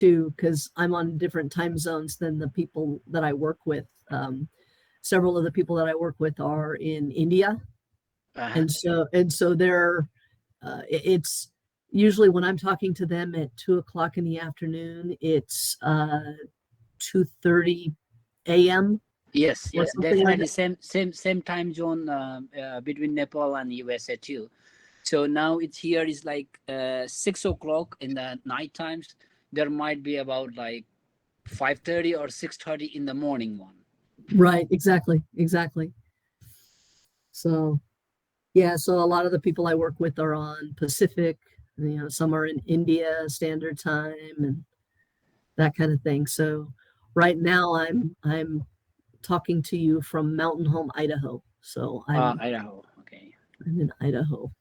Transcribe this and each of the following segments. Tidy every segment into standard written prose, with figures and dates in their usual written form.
too, because I'm on different time zones than the people that I work with. Several of the people that I work with are in India, Uh-huh. and so they're it's usually when I'm talking to them at 2 o'clock in the afternoon, it's 2:30 a.m. Yes, or yes, something like definitely that. same time zone between Nepal and USA too. So now it's here is like 6 o'clock in the night times. There might be about like 5:30 or 6:30 in the morning one. Right, exactly. So yeah, so a lot of the people I work with are on Pacific, some are in India Standard Time and that kind of thing. So right now I'm talking to you from Mountain Home, Idaho. So Idaho. Okay. I'm in Idaho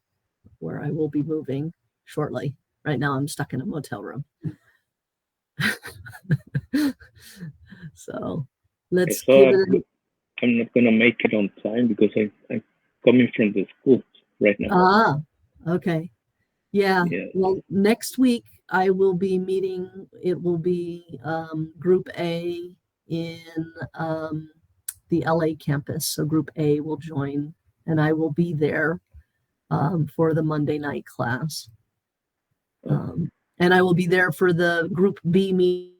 where I will be moving shortly. Right now I'm stuck in a motel room. So I let's give saw, it but I'm not gonna make it on time because I'm coming from the school right now. okay. Yeah. Yeah. Well, next week I will be meeting, it will be Group A in the LA campus. So Group A will join, and I will be there for the Monday night class. And I will be there for the Group B meet,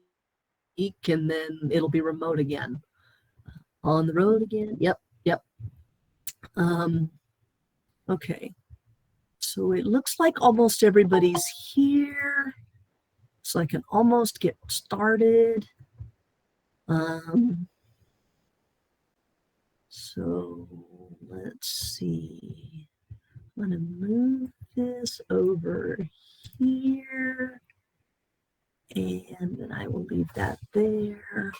and then it'll be remote again. On the road again. Yep. Um, okay. So it looks like almost everybody's here. So I can almost get started. So let's see. I'm going to move this over here. And then I will leave that there.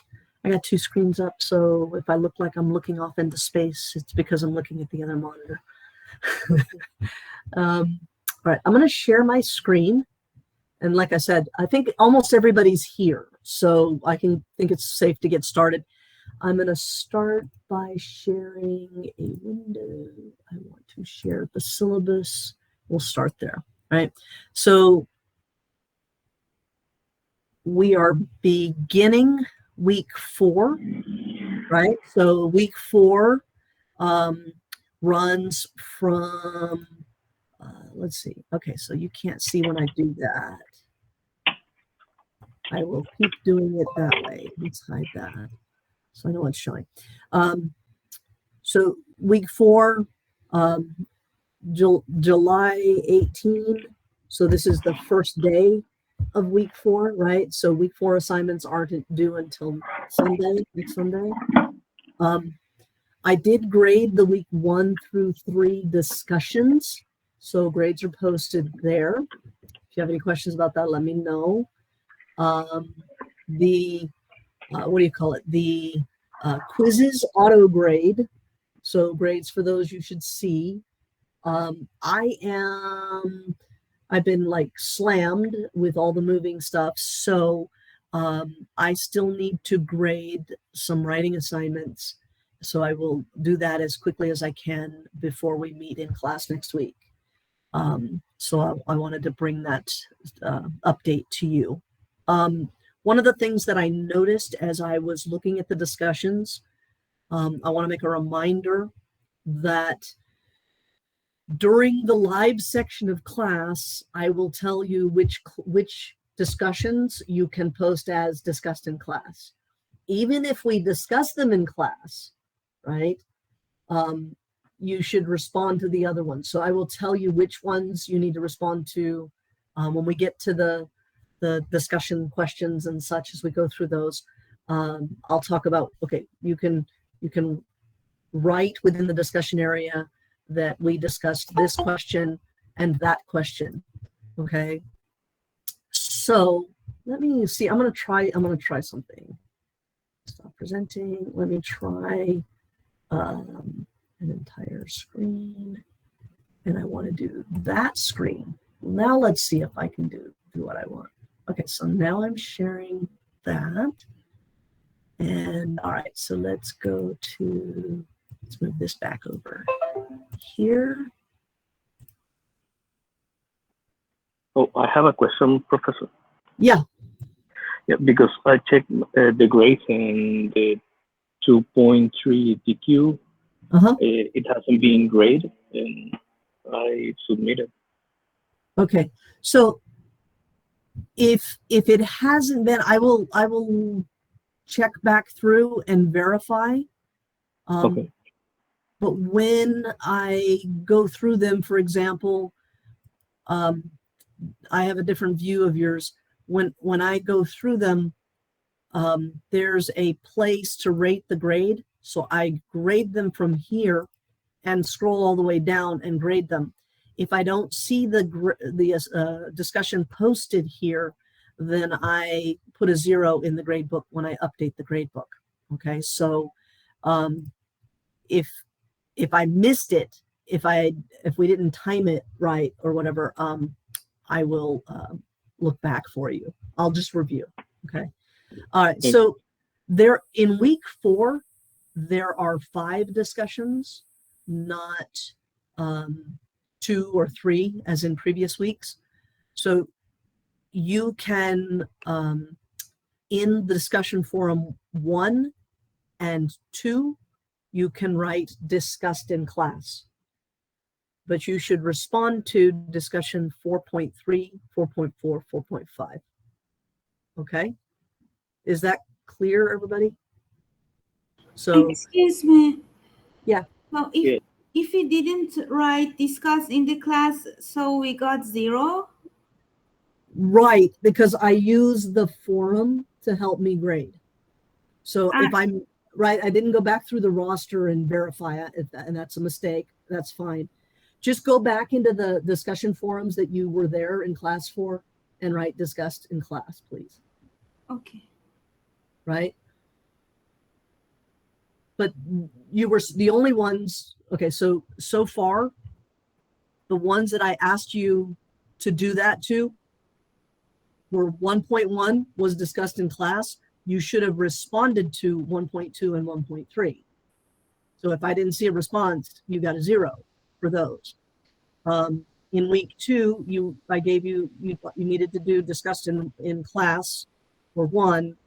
I got two screens up, so if I look like I'm looking off into space, it's because I'm looking at the other monitor. All right, I'm going to share my screen. And like I said, I think almost everybody's here, so I think it's safe to get started. I'm going to start by sharing a window. I want to share the syllabus. We'll start there, right? So we are beginning week 4, right? So week 4 runs from, let's see. Okay, so you can't see when I do that. I will keep doing it that way. Let's hide that so I know what's showing. So week 4, July 18. So this is the first day of week 4, right? So week 4 assignments aren't due until Sunday, next Sunday. I did grade the week 1 through 3 discussions. So grades are posted there. If you have any questions about that, let me know. The what do you call it? The quizzes auto grade. So grades for those you should see. I've been like slammed with all the moving stuff. So I still need to grade some writing assignments. So I will do that as quickly as I can before we meet in class next week. So I wanted to bring that update to you. One of the things that I noticed as I was looking at the discussions, I want to make a reminder that during the live section of class, I will tell you which discussions you can post as discussed in class. Even if we discuss them in class, right? You should respond to the other ones. So I will tell you which ones you need to respond to when we get to the discussion questions and such. As we go through those, I'll talk about, okay, you can write within the discussion area that we discussed this question and that question. Okay. So let me see. I'm gonna try something. Stop presenting. Let me try an entire screen. And I want to do that screen. Now let's see if I can do what I want. Okay, so now I'm sharing that. And all right, so let's move this back over here. Oh, I have a question, Professor. Yeah. Yeah, because I checked the grades and the 2.3 DQ. Uh-huh. It hasn't been graded, and I submitted. Okay. So if it hasn't been, I will check back through and verify. Okay. But when I go through them, for example, I have a different view of yours. When I go through them, there's a place to rate the grade. So I grade them from here and scroll all the way down and grade them. If I don't see the discussion posted here, then I put a 0 in the grade book when I update the grade book. Okay, so if I missed it, if we didn't time it right or whatever, I will look back for you. I'll just review. Okay. All right. So there in week 4, there are 5 discussions, not 2 or 3 as in previous weeks. So you can, in the discussion forum 1 and 2, you can write discussed in class. But you should respond to discussion 4.3, 4.4, 4.5. Okay? Is that clear, everybody? So, excuse me. Yeah. So Yeah. if we didn't write discuss in the class, so we got 0? right, because I use the forum to help me grade. So if I'm right, I didn't go back through the roster and verify it, and that's a mistake. That's fine. Just go back into the discussion forums that you were there in class for and write discussed in class, please. Okay. Right? But you were the only ones. Okay, so far, the ones that I asked you to do that to were 1.1 was discussed in class. You should have responded to 1.2 and 1.3. So if I didn't see a response, you got a 0 for those. In week 2, I gave you needed to do discussed in class for 1,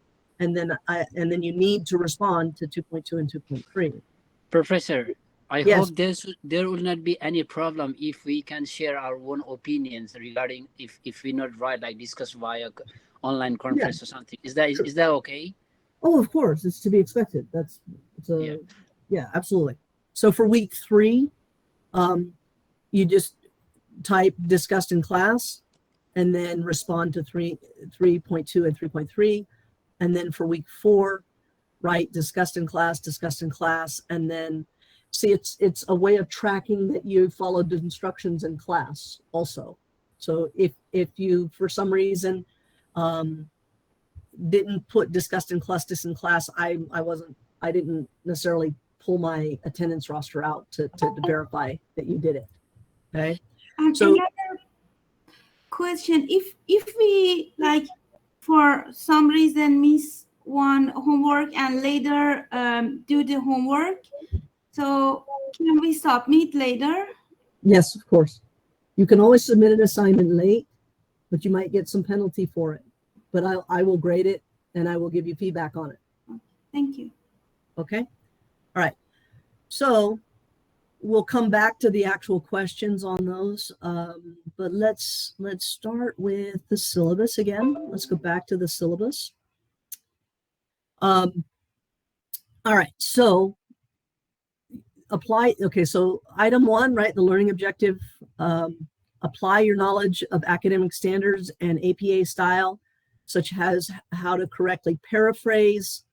and then you need to respond to 2.2 and 2.3. Professor, I Yes. hope there will not be any problem if we can share our own opinions regarding if we not write like discuss via online conference or something. Is that okay? Oh, of course, it's to be expected. Yeah, absolutely. So for week 3, you just type discussed in class and then respond to 3.2 and 3.3. And then for week 4, write discussed in class, and then see it's a way of tracking that you followed the instructions in class also. So if you for some reason didn't put discussed in class, I didn't necessarily pull my attendance roster out to verify that you did it. Okay. So another question: if we like for some reason miss one homework and later do the homework, so can we submit later? yes, of course, you can always submit an assignment late, but you might get some penalty for it. But I will grade it and I will give you feedback on it. Thank you. Okay. All right. So we'll come back to the actual questions on those. But let's start with the syllabus again. Let's go back to the syllabus. All right. So apply. Okay. So item 1, right? The learning objective. Apply your knowledge of academic standards and APA style, such as how to correctly paraphrase,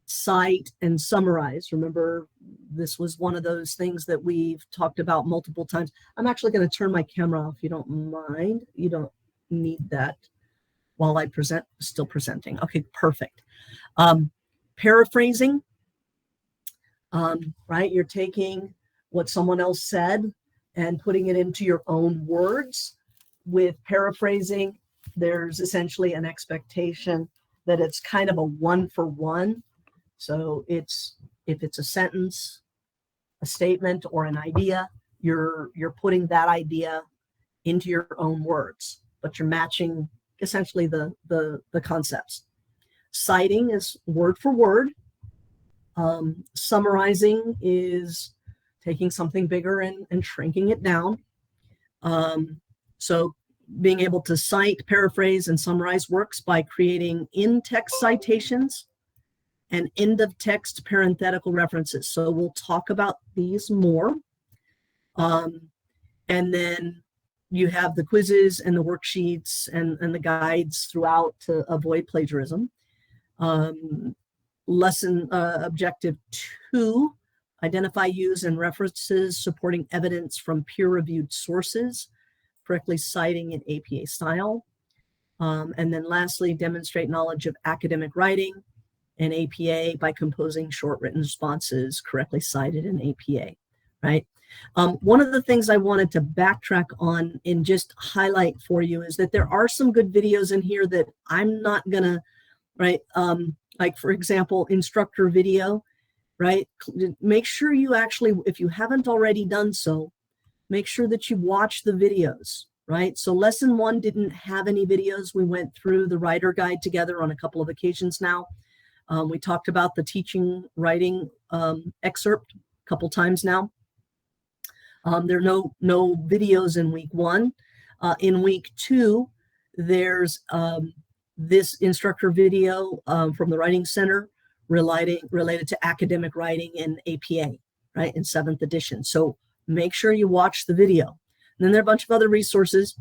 cite, and summarize. Remember, this was one of those things that we've talked about multiple times. I'm actually going to turn my camera off if you don't mind. You don't need that while I present, still presenting. Okay, perfect. Paraphrasing, right? You're taking what someone else said and putting it into your own words. With paraphrasing, there's essentially an expectation that it's kind of a 1-for-1. So if it's a sentence, a statement, or an idea, you're putting that idea into your own words, but you're matching essentially the concepts. Citing is word for word. Summarizing is taking something bigger and shrinking it down. So being able to cite, paraphrase, and summarize works by creating in-text citations and end-of-text parenthetical references. So we'll talk about these more. And then you have the quizzes and the worksheets and the guides throughout to avoid plagiarism. Lesson objective 2, identify, use, and references supporting evidence from peer-reviewed sources, correctly citing in APA style. And then lastly, demonstrate knowledge of academic writing and APA by composing short written responses correctly cited in APA, right? One of the things I wanted to backtrack on and just highlight for you is that there are some good videos in here that I'm not gonna, right? Like for example, instructor video, right? Make sure you actually, if you haven't already done so, make sure that you watch the videos, right? So lesson 1 didn't have any videos. We went through the writer guide together on a couple of occasions now. We talked about the teaching writing excerpt a couple times now. There are no videos in week 1. In week 2, there's this instructor video from the Writing Center related to academic writing in APA, right, in 7th edition. So make sure you watch the video. And then there are a bunch of other resources.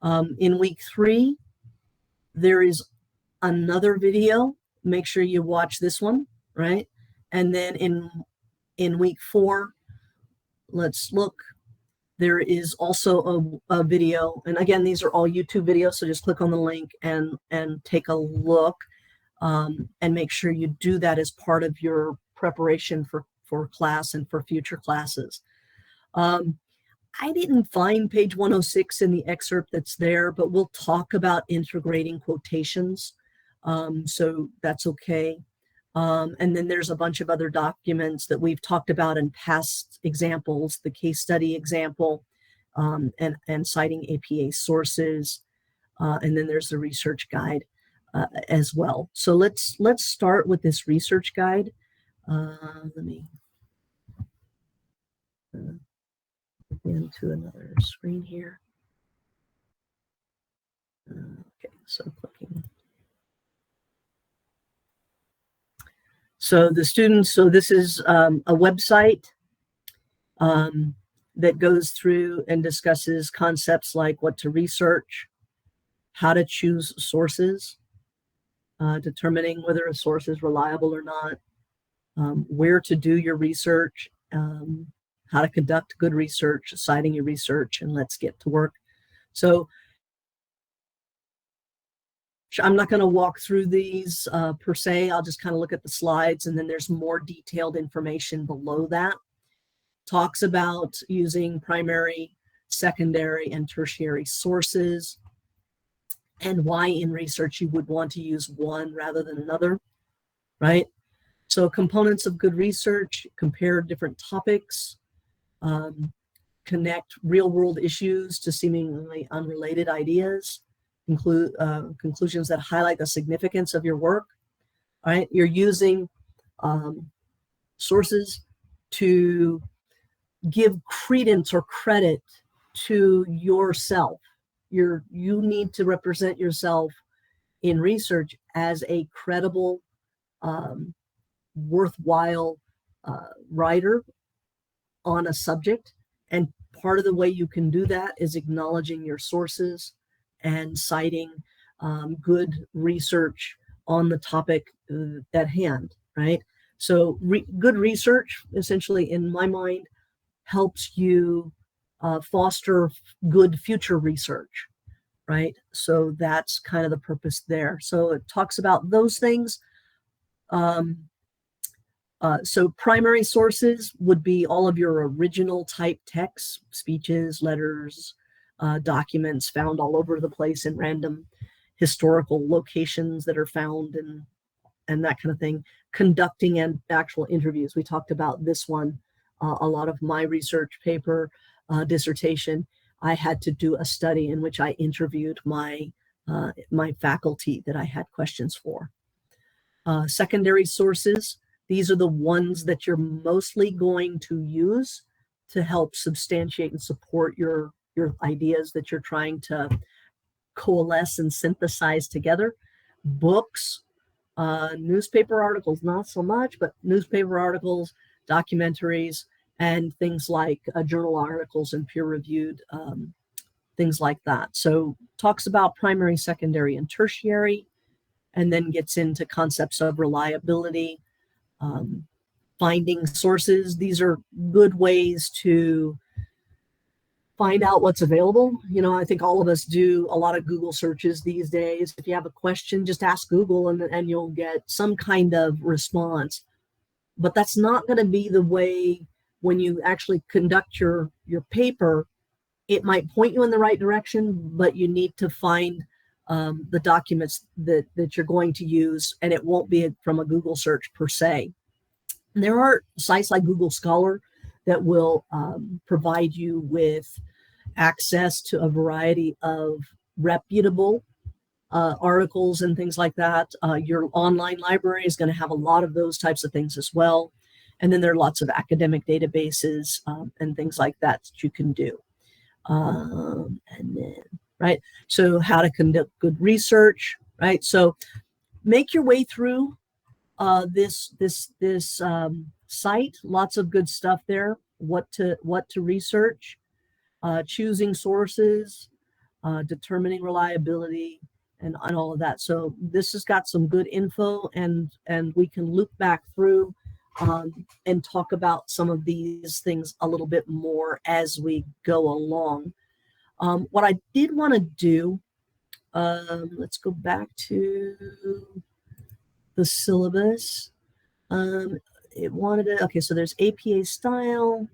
In week 3, there is another video. Make sure you watch this one, right? And then in week 4, let's look. There is also a video, and again, these are all YouTube videos, so just click on the link and take a look, and make sure you do that as part of your preparation for class and for future classes. I didn't find page 106 in the excerpt that's there, but we'll talk about integrating quotations, so that's okay. And then there's a bunch of other documents that we've talked about in past examples, the case study example, and citing APA sources. And then there's the research guide as well. So let's start with this research guide. Let me get into another screen here. Okay, so clicking. So the students, so this is a website that goes through and discusses concepts like what to research, how to choose sources, determining whether a source is reliable or not, where to do your research, how to conduct good research, citing your research, and let's get to work. So I'm not going to walk through these per se. I'll just kind of look at the slides, and then there's more detailed information below that. Talks about using primary, secondary, and tertiary sources, and why in research you would want to use one rather than another, right? So components of good research, compare different topics, connect real-world issues to seemingly unrelated ideas, include conclusions that highlight the significance of your work. All right, you're using sources to give credence or credit to yourself. You need to represent yourself in research as a credible, worthwhile writer on a subject. And part of the way you can do that is acknowledging your sources and citing good research on the topic at hand, right? So good research, essentially, in my mind, helps you foster good future research, right? So that's kind of the purpose there. So it talks about those things. So primary sources would be all of your original type texts, speeches, letters, documents found all over the place in random historical locations that are found and that kind of thing. Conducting and actual interviews. We talked about this one. A lot of my research paper, dissertation, I had to do a study in which I interviewed my faculty that I had questions for. Secondary sources, these are the ones that you're mostly going to use to help substantiate and support your ideas that you're trying to coalesce and synthesize together. Books, newspaper articles, not so much, but newspaper articles, documentaries, and things like journal articles and peer-reviewed things like that. So talks about primary, secondary, and tertiary, and then gets into concepts of reliability, finding sources. These are good ways to find out what's available. You know, I think all of us do a lot of Google searches these days. If you have a question, just ask Google and you'll get some kind of response. But that's not going to be the way when you actually conduct your paper. It might point you in the right direction, but you need to find the documents that you're going to use, and it won't be from a Google search per se. And there are sites like Google Scholar that will provide you with access to a variety of reputable articles and things like that. Your online library is going to have a lot of those types of things as well. And then there are lots of academic databases and things like that you can do. And then, right, so how to conduct good research, right? So make your way through this site. Lots of good stuff there. What to research, choosing sources, determining reliability, and all of that. So this has got some good info, and we can loop back through and talk about some of these things a little bit more as we go along. What I did want to do, let's go back to the syllabus. It wanted to, okay, so there's APA style.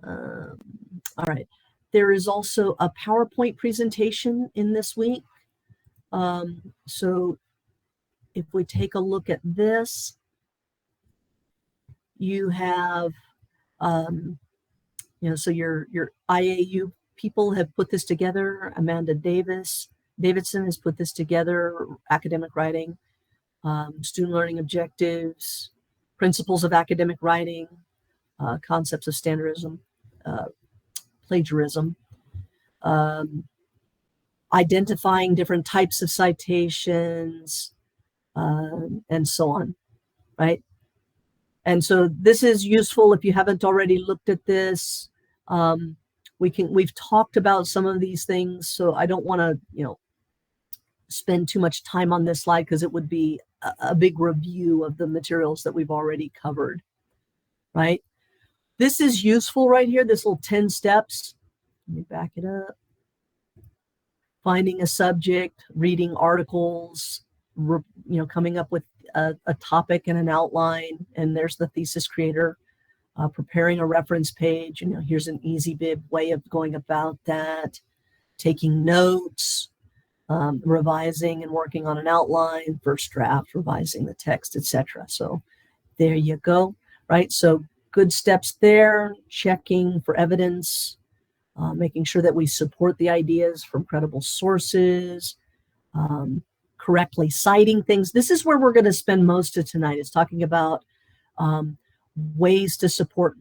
All right. There is also a PowerPoint presentation in this week. So if we take a look at this, you have, so your IAU people have put this together. Amanda Davidson has put this together, academic writing, student learning objectives, principles of academic writing, concepts of standardism, plagiarism, identifying different types of citations, and so on, right? And so this is useful if you haven't already looked at this. We've talked about some of these things, so I don't want to, spend too much time on this slide because it would be a big review of the materials that we've already covered, right? This is useful right here, this little 10 steps. Let me back it up. Finding a subject, reading articles, coming up with a topic and an outline, and there's the thesis creator, preparing a reference page. Here's an easy way of going about that. Taking notes, revising and working on an outline, first draft, revising the text, etc. So there you go, right? So good steps there, checking for evidence, making sure that we support the ideas from credible sources, correctly citing things. This is where we're going to spend most of tonight, is talking about ways to support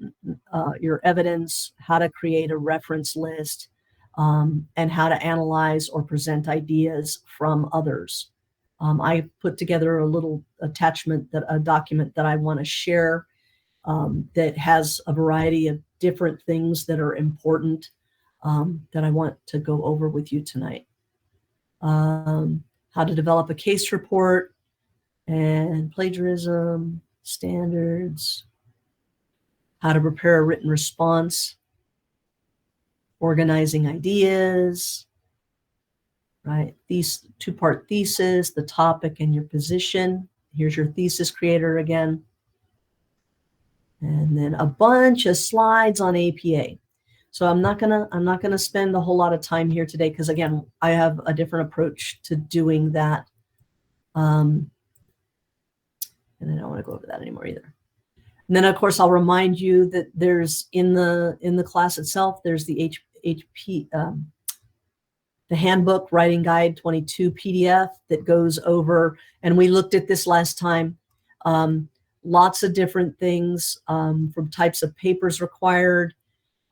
your evidence, how to create a reference list, and how to analyze or present ideas from others. I put together a little attachment, a document that I want to share that has a variety of different things that are important that I want to go over with you tonight. How to develop a case report, and plagiarism, standards, how to prepare a written response, organizing ideas, right? These two-part thesis, the topic and your position. Here's your thesis creator again. And then a bunch of slides on APA. So I'm not gonna spend a whole lot of time here today because, again, I have a different approach to doing that. And I don't want to go over that anymore either. And then, of course, I'll remind you that there's in the class itself, there's the the handbook writing guide 22 PDF that goes over, and we looked at this last time, lots of different things, from types of papers required,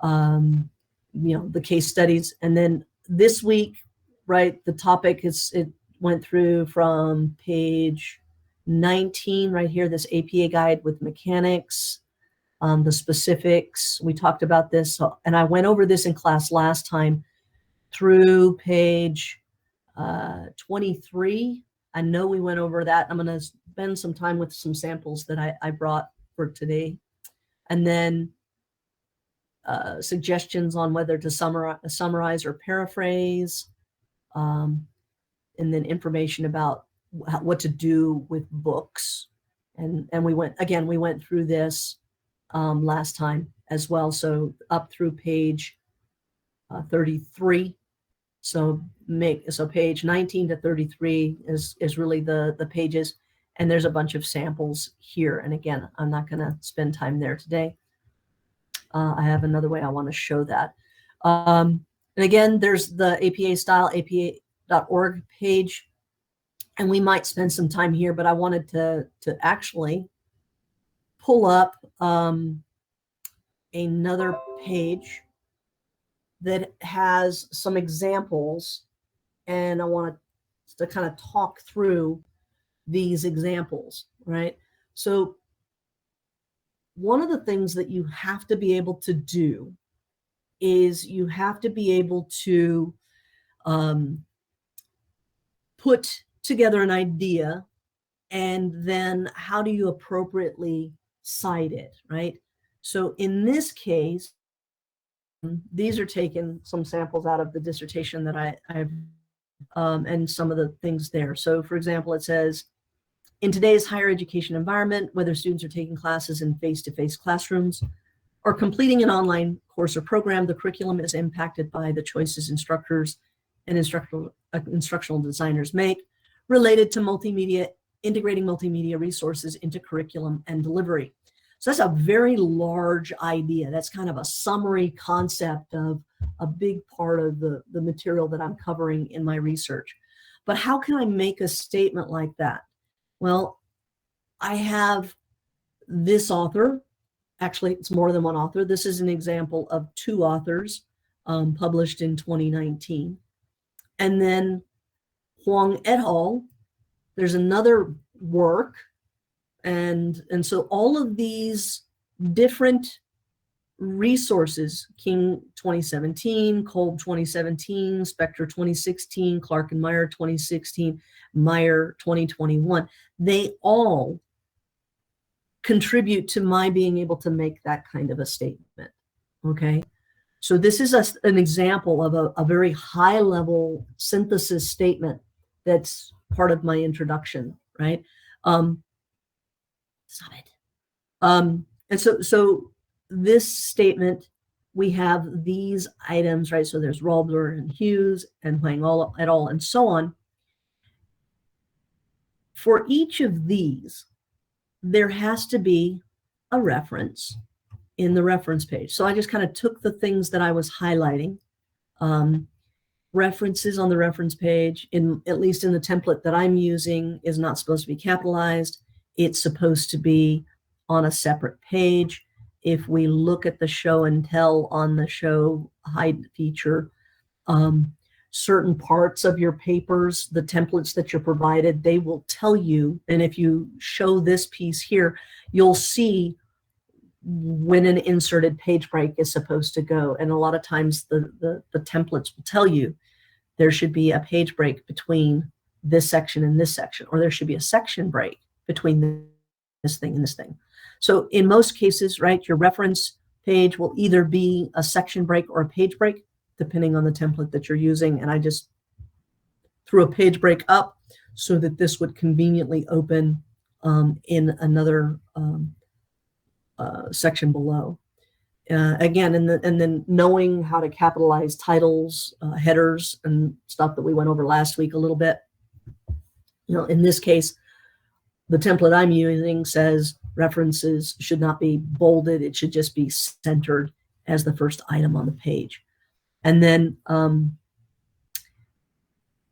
the case studies. And then this week, right, the topic it went through from page 19 right here, this APA guide with mechanics, the specifics. We talked about this, and I went over this in class last time through page 23. I know we went over that. I'm going to spend some time with some samples that I brought for today. And then suggestions on whether to summarize or paraphrase, and then information about what to do with books. And we went through this last time as well. So up through page 33. So page 19 to 33 is really the pages, and there's a bunch of samples here. And again, I'm not going to spend time there today. I have another way I want to show that. And again, there's the APA style, apa.org page, and we might spend some time here, but I wanted to actually pull up another page that has some examples, and I want to kind of talk through these examples, right? So one of the things that you have to be able to do is you have to be able to put together an idea, and then how do you appropriately cite it, right? So in this case, these are taken some samples out of the dissertation that I've and some of the things there. So for example, it says, in today's higher education environment, whether students are taking classes in face-to-face classrooms or completing an online course or program, the curriculum is impacted by the choices instructors and instructional designers make related to integrating multimedia resources into curriculum and delivery. So that's a very large idea. That's kind of a summary concept of a big part of the material that I'm covering in my research. But how can I make a statement like that? Well, I have this author. Actually, it's more than one author. This is an example of two authors published in 2019. And then Huang et al. There's another work. And so all of these different resources, King 2017, Kolb 2017, Spector 2016, Clark and Meyer 2016, Meyer 2021, they all contribute to my being able to make that kind of a statement, okay? So this is an example of a very high level synthesis statement that's part of my introduction, right? Stop it. And so this statement, we have these items, right? So there's Roebler and Hughes and Huang et al. And so on. For each of these, there has to be a reference in the reference page. So I just kind of took the things that I was highlighting. References on the reference page, at least in the template that I'm using, is not supposed to be capitalized. It's supposed to be on a separate page. If we look at the show and tell on the show hide feature, certain parts of your papers, the templates that you're provided, they will tell you. And if you show this piece here, you'll see when an inserted page break is supposed to go. And a lot of times the templates will tell you there should be a page break between this section and this section, or there should be a section break between this thing and this thing. So in most cases, right, your reference page will either be a section break or a page break, depending on the template that you're using. And I just threw a page break up so that this would conveniently open in another section below. Again, and then knowing how to capitalize titles, headers, and stuff that we went over last week a little bit. In this case, the template I'm using says references should not be bolded. It should just be centered as the first item on the page. And then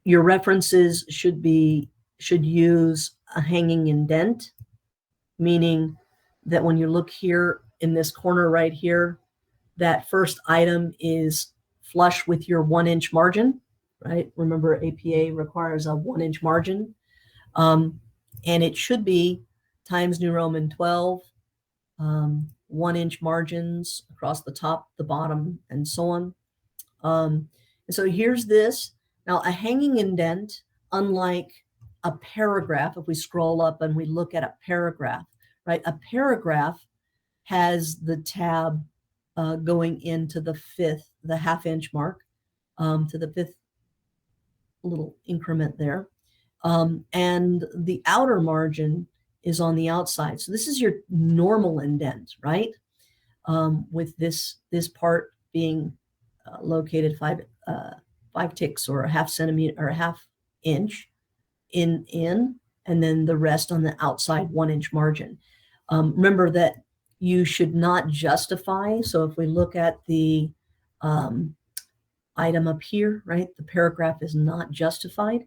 your references should use a hanging indent, meaning that when you look here in this corner right here, that first item is flush with your 1-inch margin, right? Remember, APA requires a 1-inch margin. And it should be Times New Roman 12, 1-inch margins across the top, the bottom, and so on. And so here's this. Now, a hanging indent, unlike a paragraph, if we scroll up and we look at a paragraph, right? A paragraph has the tab going into the fifth, the half-inch mark, to the fifth little increment there. And the outer margin is on the outside. So this is your normal indent, right? With this part being located 5 ticks or a half centimeter or a half inch in, and then the rest on the outside 1-inch margin. Remember that you should not justify. So if we look at the item up here, right, the paragraph is not justified.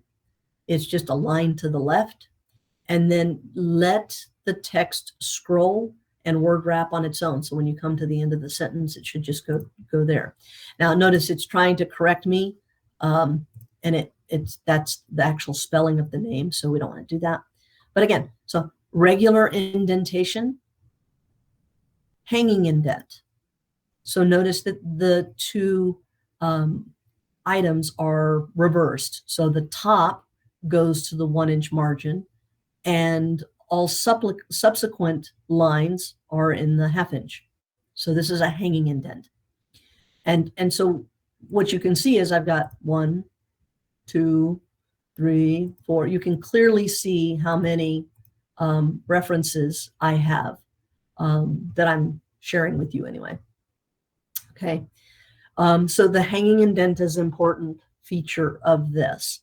It's just a line to the left. And then let the text scroll and word wrap on its own. So when you come to the end of the sentence, it should just go there. Now notice it's trying to correct me, and that's the actual spelling of the name, so we don't want to do that. But again, so regular indentation, hanging indent. So notice that the two items are reversed. So the top goes to the 1-inch margin, and all subsequent lines are in the half-inch. So this is a hanging indent. And so what you can see is I've got 1, 2, 3, 4. You can clearly see how many references I have that I'm sharing with you anyway. Okay. So the hanging indent is an important feature of this.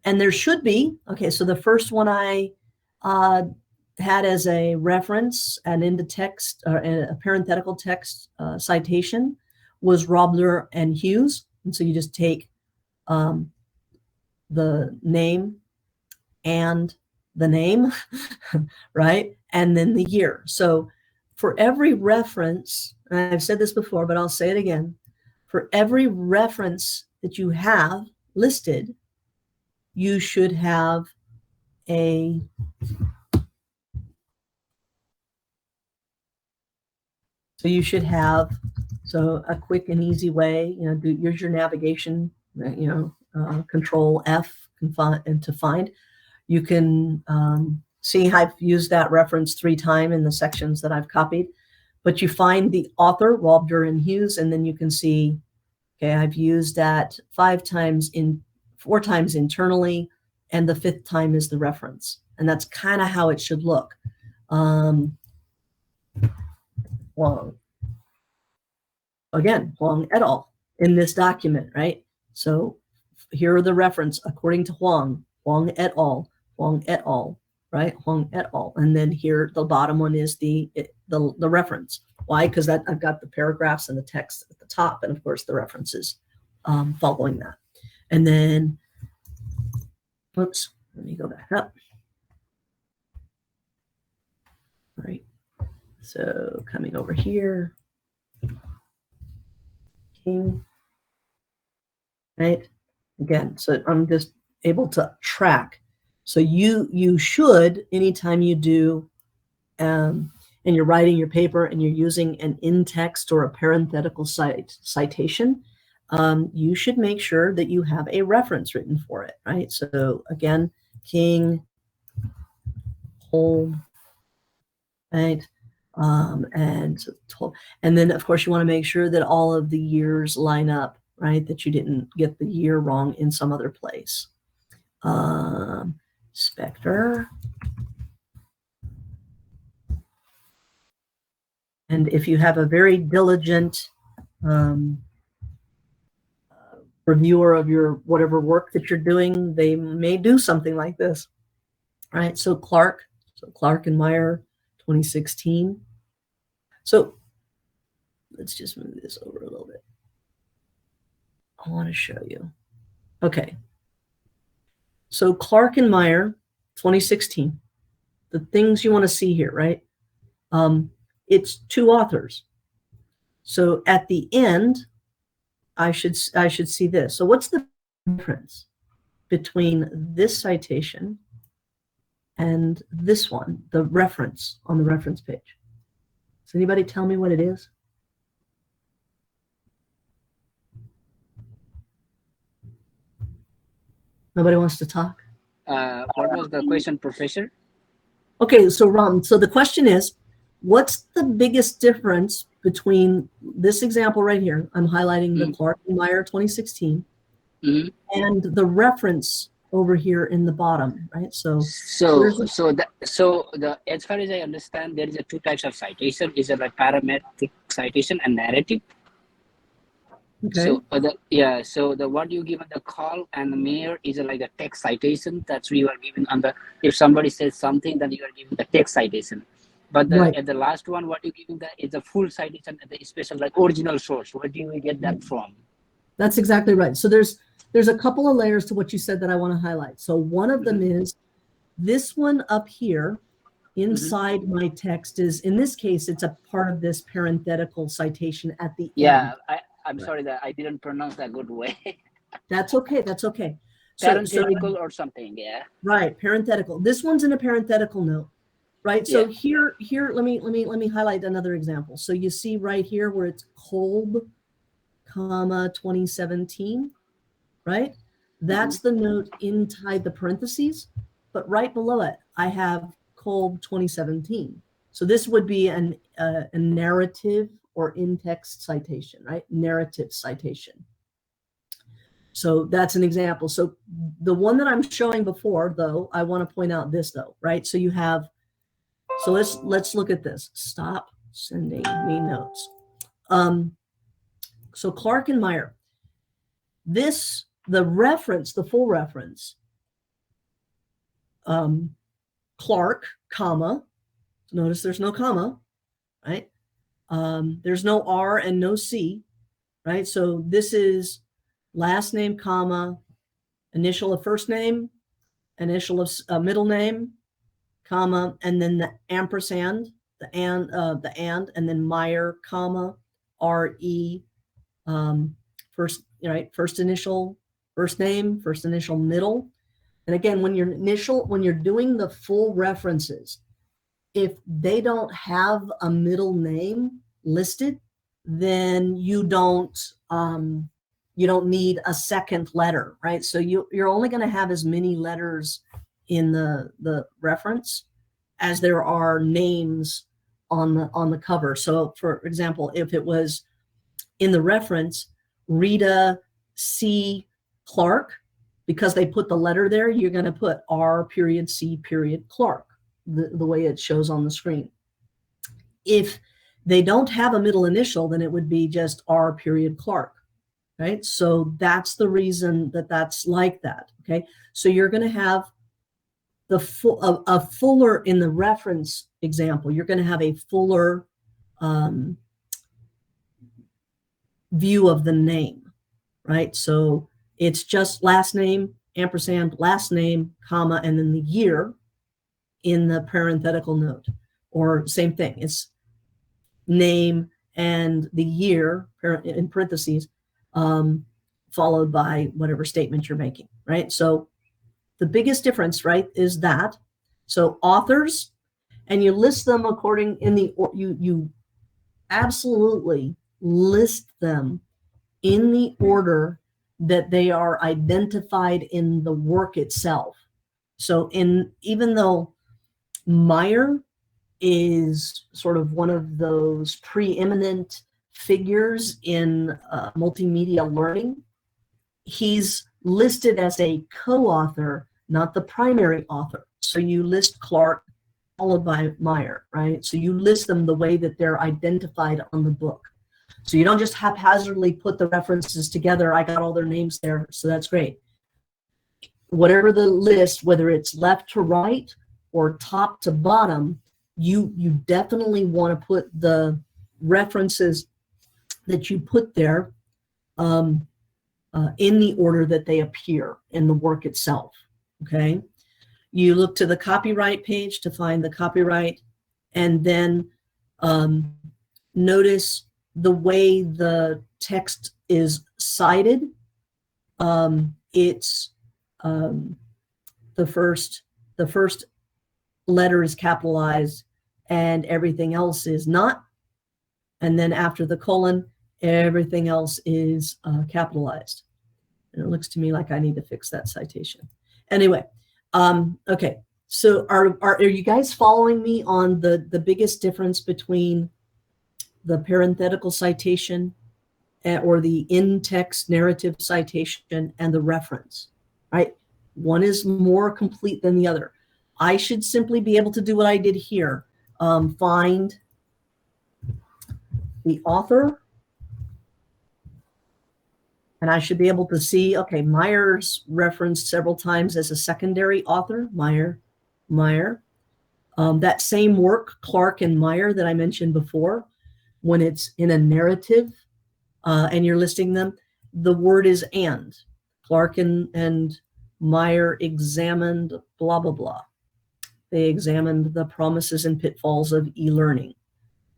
And there should be, okay, so the first one I had as a reference and into text, a parenthetical text citation was Robler and Hughes. And so you just take the name and the name, right? And then the year. So for every reference, and I've said this before, but I'll say it again, for every reference that you have listed, you should have a a quick and easy way, use your navigation, Control F and to find. You can see I've used that reference 3 times in the sections that I've copied, but you find the author, Robler and Hughes, and then you can see, okay, I've used that 4 times internally, and the 5th time is the reference. And that's kind of how it should look. Huang. Again, Huang et al. In this document, right? So here are the reference according to Huang et al., right? Huang et al. And then here, the bottom one is the reference. Why? Because I've got the paragraphs and the text at the top, and of course the references following that. And then, oops, let me go back up. All right. So coming over here, King, right? Again, so I'm just able to track. So you should, anytime you do, and you're writing your paper and you're using an in-text or a parenthetical citation, you should make sure that you have a reference written for it, right? So again, King, Hold, right? And then of course you want to make sure that all of the years line up, right? That you didn't get the year wrong in some other place. Spectre. And if you have a very diligent reviewer of your whatever work that you're doing, they may do something like this, right? So Clark and Meyer, 2016. So let's just move this over a little bit. I want to show you. Okay. So Clark and Meyer, 2016. The things you want to see here, right? It's two authors. So at the end, I should see this. So what's the difference between this citation and this one, the reference on the reference page? Does anybody tell me what it is? Nobody wants to talk? What was the question, Professor? Okay, so Ram, so the question is, what's the biggest difference between this example right here? I'm highlighting the Clark and Meyer 2016 and the reference over here in the bottom, right? So the as far as I understand, there is a two types of citation. Is it like parametric citation and narrative? okay. So the what you give on the call and the mayor is like a text citation. That's what you are giving on the, if somebody says something, then you are giving the text citation. But at the last one, what you giving that is a full citation at the special, like original source. Where do you get that from? That's exactly right. So there's a couple of layers to what you said that I want to highlight. So one of them is this one up here inside my text is, in this case, it's a part of this parenthetical citation at the end. I'm sorry that I didn't pronounce that good way. That's okay. That's okay. Parenthetical or something, yeah. Right, parenthetical. This one's in a parenthetical note, right? So here, let me highlight another example. So you see right here where it's Kolb, comma 2017, right? That's the note inside the parentheses, but right below it, I have Kolb 2017. So this would be a narrative or in-text citation, right? Narrative citation. So that's an example. So the one that I'm showing before, though, I want to point out this, though, right? So you have, so let's look at this. Stop sending me notes. So Clark and Meyer, the reference, the full reference, Clark, comma, notice there's no comma, right? There's no R and no C, right? So this is last name, comma, initial of first name, initial of middle name, comma, and then the ampersand, the and then Meyer, comma, R-E, first, right? First initial, first name, first initial, middle. And again, when you're doing the full references, if they don't have a middle name listed, then you don't need a second letter, right? So you're only going to have as many letters in the reference as there are names on the cover. So for example, if it was in the reference, Rita C. Clark, because they put the letter there, you're going to put R.C. Clark, the way it shows on the screen. If they don't have a middle initial, then it would be just R. Clark, right? So that's the reason that's like that, okay? So you're going to have a fuller, in the reference example, you're going to have a fuller view of the name, right? So it's just last name, ampersand, last name, comma, and then the year in the parenthetical note. Or same thing, it's name and the year in parentheses, followed by whatever statement you're making, right? So the biggest difference, right, is that. So authors, and you list them according you absolutely list them in the order that they are identified in the work itself. So even though Meyer is sort of one of those preeminent figures in multimedia learning, he's listed as a co-author, not the primary author. So you list Clark followed by Meyer, right? So you list them the way that they're identified on the book. So you don't just haphazardly put the references together. I got all their names there, so that's great. Whatever the list, whether it's left to right or top to bottom, you definitely want to put the references that you put there in the order that they appear in the work itself, okay? You look to the copyright page to find the copyright, and then notice the way the text is cited. It's the first letter is capitalized and everything else is not. And then after the colon, everything else is capitalized. And it looks to me like I need to fix that citation. Anyway, okay. So are you guys following me on the biggest difference between the parenthetical citation or the in-text narrative citation and the reference, right? One is more complete than the other. I should simply be able to do what I did here. Find the author, and I should be able to see, okay, Meyer's referenced several times as a secondary author, Meyer. That same work, Clark and Meyer, that I mentioned before, when it's in a narrative and you're listing them, the word is and. Clark and Meyer examined blah, blah, blah. They examined the promises and pitfalls of e-learning,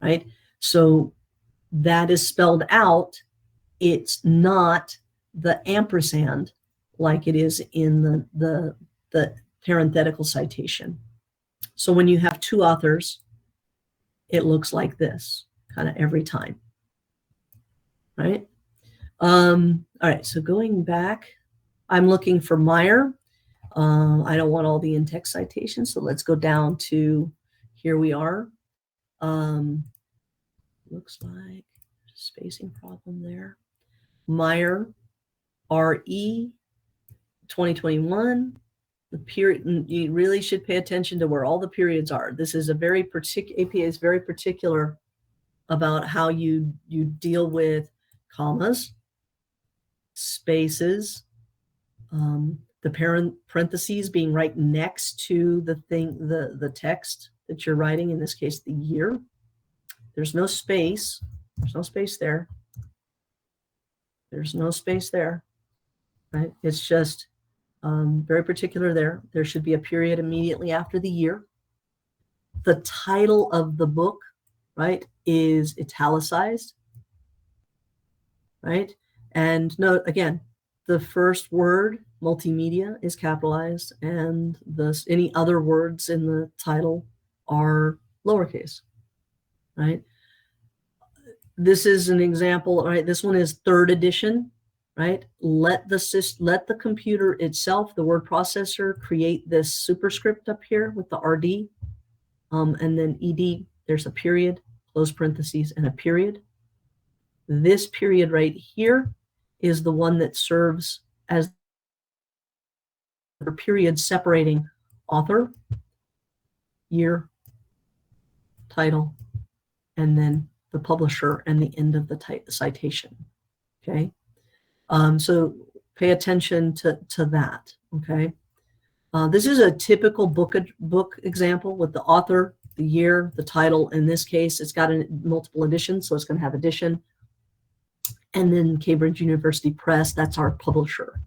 right? So that is spelled out. It's not the ampersand like it is in the parenthetical citation. So when you have two authors, it looks like this kind of every time, right? All right, so going back, I'm looking for Meyer. I don't want all the in-text citations, so let's go down to, here we are. Looks like spacing problem there. Meyer, RE, 2021. The period, you really should pay attention to where all the periods are. This is a very particular, APA is very particular about how you deal with commas, spaces, the parentheses being right next to the thing, the text that you're writing, in this case, the year. There's no space. There's no space there. There's no space there, right? It's just very particular there. There should be a period immediately after the year. The title of the book, right, is italicized, right? And note, again, the first word, multimedia, is capitalized, and any other words in the title are lowercase, right? This is an example, right? This one is 3rd edition, right? Let the computer itself, the word processor, create this superscript up here with the RD, and then ED, there's a period, close parentheses, and a period. This period right here is the one that serves as the period separating author, year, title, and then the publisher and the end of the citation, okay? So pay attention to that, okay? This is a typical book example with the author, the year, the title. In this case, it's got multiple editions, so it's going to have edition. And then Cambridge University Press, that's our publisher.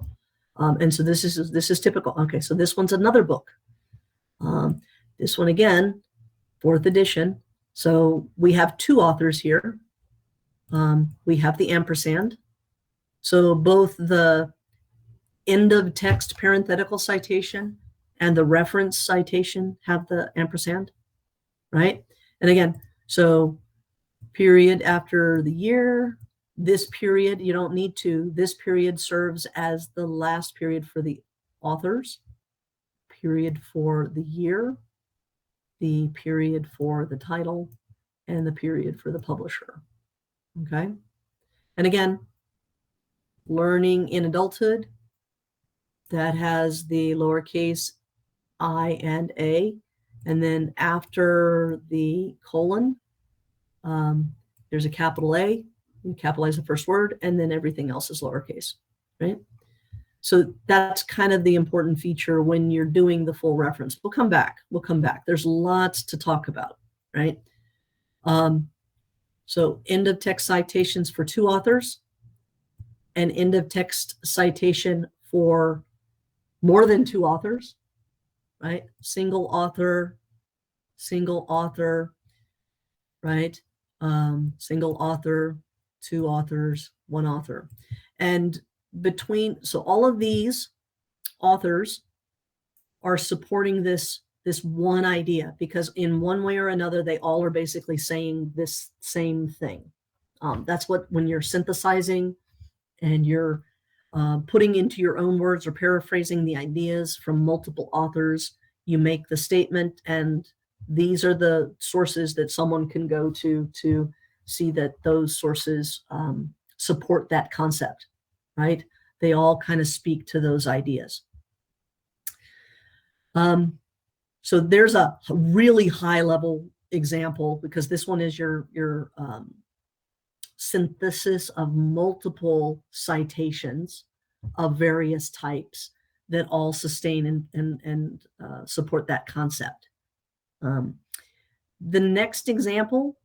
And so this is typical. Okay, so this one's another book. This one again, 4th edition. So we have two authors here. We have the ampersand. So both the end of text parenthetical citation and the reference citation have the ampersand, right? And again, so period after the year, this period, you don't need to, this period serves as the last period for the authors, period for the year, the period for the title, and the period for the publisher, okay? And again, learning in adulthood, that has the lowercase I and A, and then after the colon, there's a capital A, you capitalize the first word, and then everything else is lowercase, right? So that's kind of the important feature when you're doing the full reference. We'll come back. There's lots to talk about, right? So end of text citations for two authors. an end of text citation for more than 2 authors, right? Single author, right? Single author, 2 authors, 1 author. And so all of these authors are supporting this one idea, because in one way or another, they all are basically saying this same thing. That's what, when you're synthesizing and you're putting into your own words or paraphrasing the ideas from multiple authors, you make the statement, and these are the sources that someone can go to see that those sources support that concept, right? They all kind of speak to those ideas. So there's a really high level example, because this one is your synthesis of multiple citations of various types that all sustain and support that concept. The next example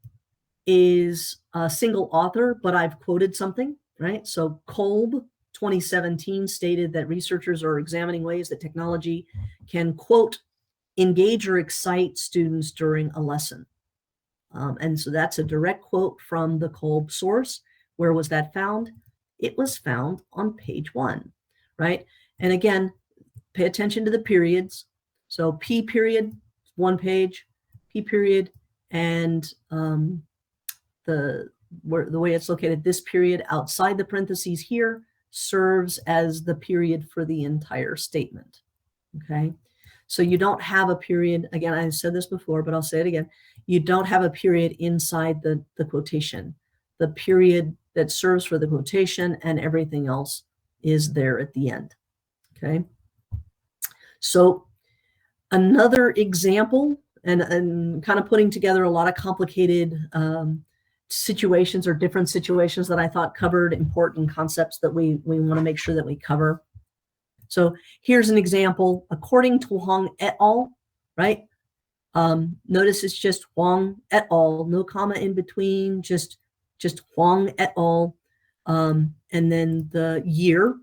is a single author, but I've quoted something, right? So Kolb 2017 stated that researchers are examining ways that technology can, quote, engage or excite students during a lesson. And so that's a direct quote from the Kolb source. Where was that found? It was found on page 1, right? And again, pay attention to the periods. So P period, 1 page, P period, and the way it's located, this period outside the parentheses here serves as the period for the entire statement, okay? So you don't have a period, again, I said this before, but I'll say it again. You don't have a period inside the quotation. The period that serves for the quotation and everything else is there at the end, okay? So another example, and kind of putting together a lot of complicated situations or different situations that I thought covered important concepts that we want to make sure that we cover. So here's an example. According to Huang et al., right? Notice it's just Huang et al., no comma in between, just Huang et al. And then the year.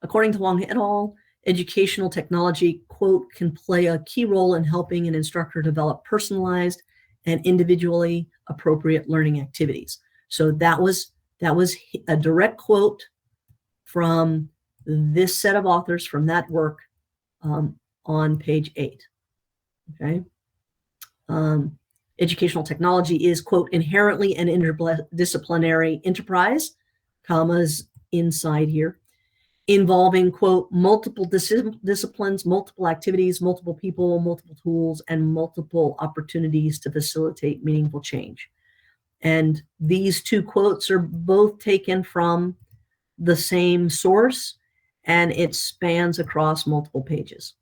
According to Huang et al., educational technology, quote, can play a key role in helping an instructor develop personalized and individually appropriate learning activities. So that was a direct quote from this set of authors from that work on page 8. Okay. Educational technology is, quote, inherently an interdisciplinary enterprise, commas inside here, involving, quote, multiple disciplines, multiple activities, multiple people, multiple tools, and multiple opportunities to facilitate meaningful change. And these 2 quotes are both taken from the same source, and it spans across multiple pages,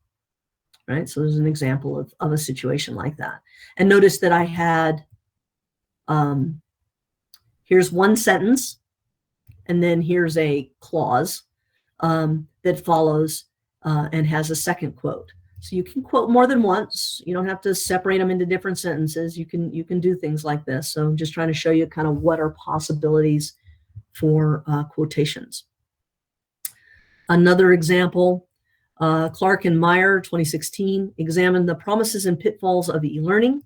right? So there's an example of a situation like that. And notice that I had, here's one sentence, and then here's a clause that follows and has a second quote. So you can quote more than once. You don't have to separate them into different sentences. You can do things like this. So I'm just trying to show you kind of what are possibilities for quotations. Another example, Clark and Meyer, 2016, examined the promises and pitfalls of e-learning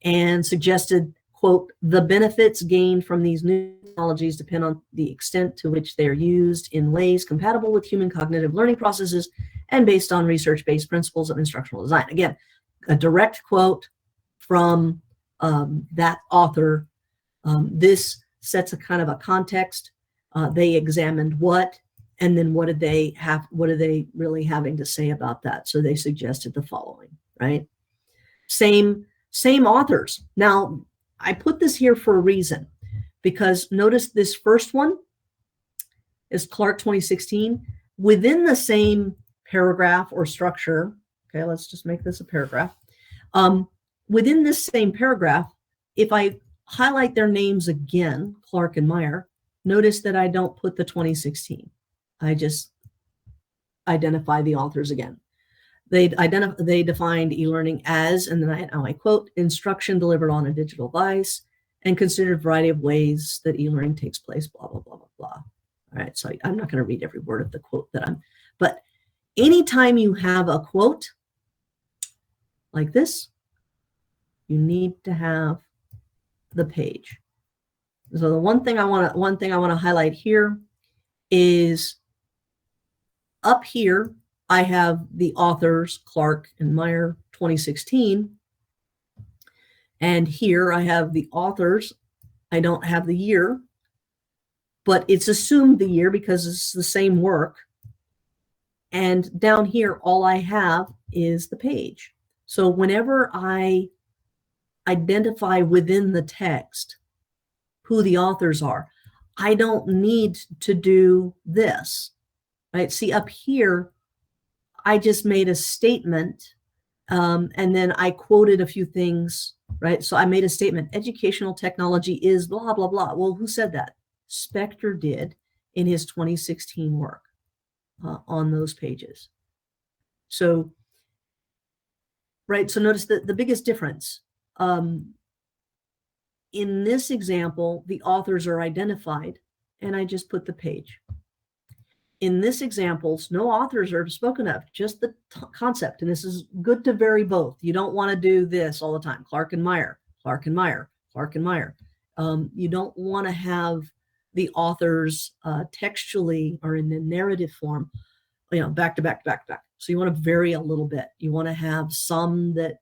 and suggested, quote, the benefits gained from these new technologies depend on the extent to which they are used in ways compatible with human cognitive learning processes and based on research-based principles of instructional design. Again, a direct quote from that author. This sets a kind of a context. They examined what, and then what are they really having to say about that? So they suggested the following, right? Same authors. Now, I put this here for a reason, because notice this first one is Clark 2016. Within the same paragraph or structure, okay, let's just make this a paragraph. Within this same paragraph, if I highlight their names again, Clark and Meyer, notice that I don't put the 2016. I just identify the authors again. They defined e-learning as, and then I quote, instruction delivered on a digital device and considered a variety of ways that e-learning takes place, blah, blah, blah, blah, blah. All right, so I'm not going to read every word of the quote but anytime you have a quote like this, you need to have the page. So the one thing I want to highlight here is up here, I have the authors, Clark and Meyer, 2016. And here I have the authors. I don't have the year, but it's assumed the year because it's the same work. And down here, all I have is the page. So whenever I identify within the text who the authors are, I don't need to do this, right? See, up here, I just made a statement, and then I quoted a few things, right? So I made a statement, educational technology is blah, blah, blah. Well, who said that? Spector did in his 2016 work on those pages. So, right, so notice that the biggest difference. In this example, the authors are identified, and I just put the page. In this example, no authors are spoken of, just the concept. And this is good to vary both. You don't want to do this all the time. Clark and Meyer, Clark and Meyer, Clark and Meyer. You don't want to have the authors textually or in the narrative form, back to back to back to back. So you want to vary a little bit. You want to have some that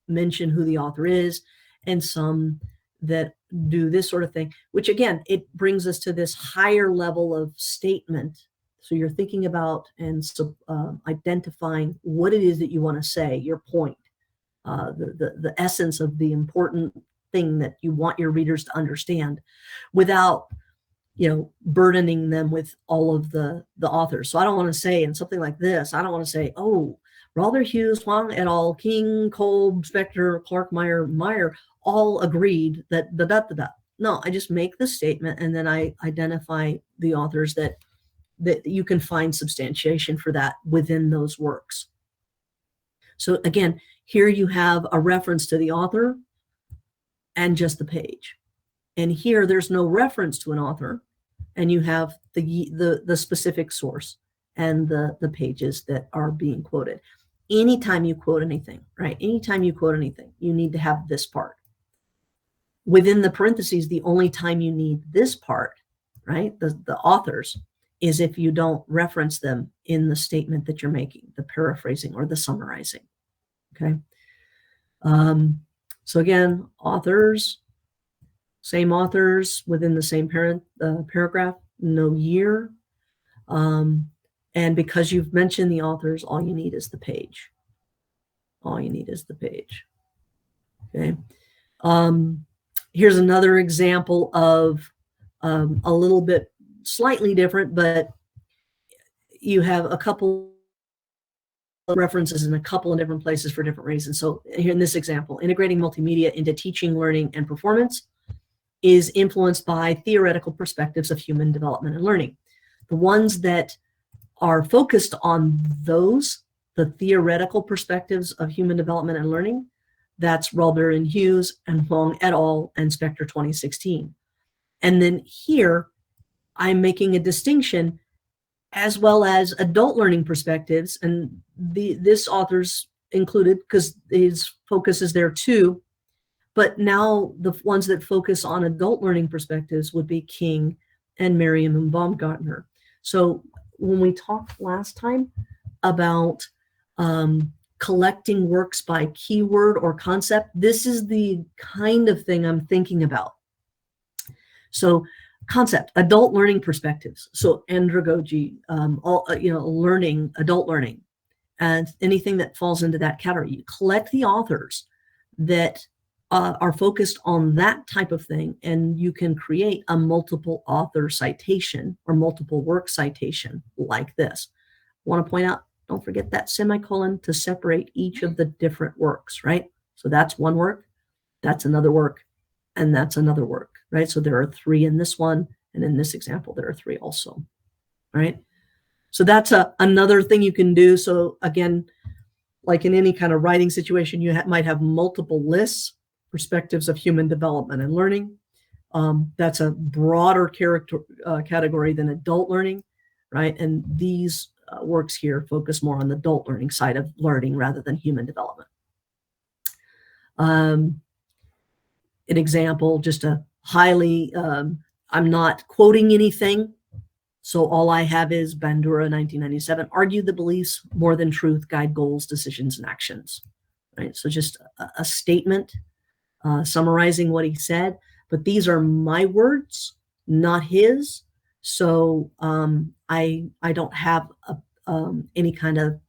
mention who the author is and some that do this sort of thing, which again, it brings us to this higher level of statement. So you're thinking about and identifying what it is that you want to say, your point, the essence of the important thing that you want your readers to understand, without burdening them with all of the authors. So I don't want to say in something like this, I don't want to say, oh, Rother, Hughes, Huang et al., King, Kolb, Spector, Clark, Meyer all agreed that da-da-da-da. No, I just make the statement and then I identify the authors that you can find substantiation for that within those works. So again, here you have a reference to the author and just the page. And here there's no reference to an author, and you have the specific source and the pages that are being quoted. Anytime you quote anything, right? Anytime you quote anything, you need to have this part. Within the parentheses, the only time you need this part, right? The authors, is if you don't reference them in the statement that you're making, the paraphrasing or the summarizing, okay? So again, authors, same authors within the same paragraph, no year. And because you've mentioned the authors, all you need is the page. All you need is the page, okay? Here's another example of a little bit slightly different, but you have a couple of references in a couple of different places for different reasons. So here in this example, integrating multimedia into teaching, learning, and performance is influenced by theoretical perspectives of human development and learning. The ones that are focused on those, the theoretical perspectives of human development and learning, that's Rother and Hughes and Huang et al. And Spector 2016. And then here, I'm making a distinction as well as adult learning perspectives, and this author's included because his focus is there too. But now the ones that focus on adult learning perspectives would be King and Merriam and Baumgartner. So when we talked last time about collecting works by keyword or concept, this is the kind of thing I'm thinking about. So concept, adult learning perspectives. So andragogy, learning, adult learning, and anything that falls into that category. You collect the authors that are focused on that type of thing, and you can create a multiple author citation or multiple work citation like this. Want to point out, don't forget that semicolon to separate each of the different works, right? So that's one work, that's another work, and that's another work, right? So there are 3 in this one, and in this example, there are 3 also, right? So that's another thing you can do. So again, like in any kind of writing situation, you might have multiple lists, perspectives of human development and learning. That's a broader category than adult learning, right? And these works here focus more on the adult learning side of learning rather than human development. An example, just a highly, I'm not quoting anything, so all I have is Bandura, 1997, argue the beliefs more than truth guide goals, decisions, and actions, right? So just a statement summarizing what he said, but these are my words, not his. So I don't have any kind of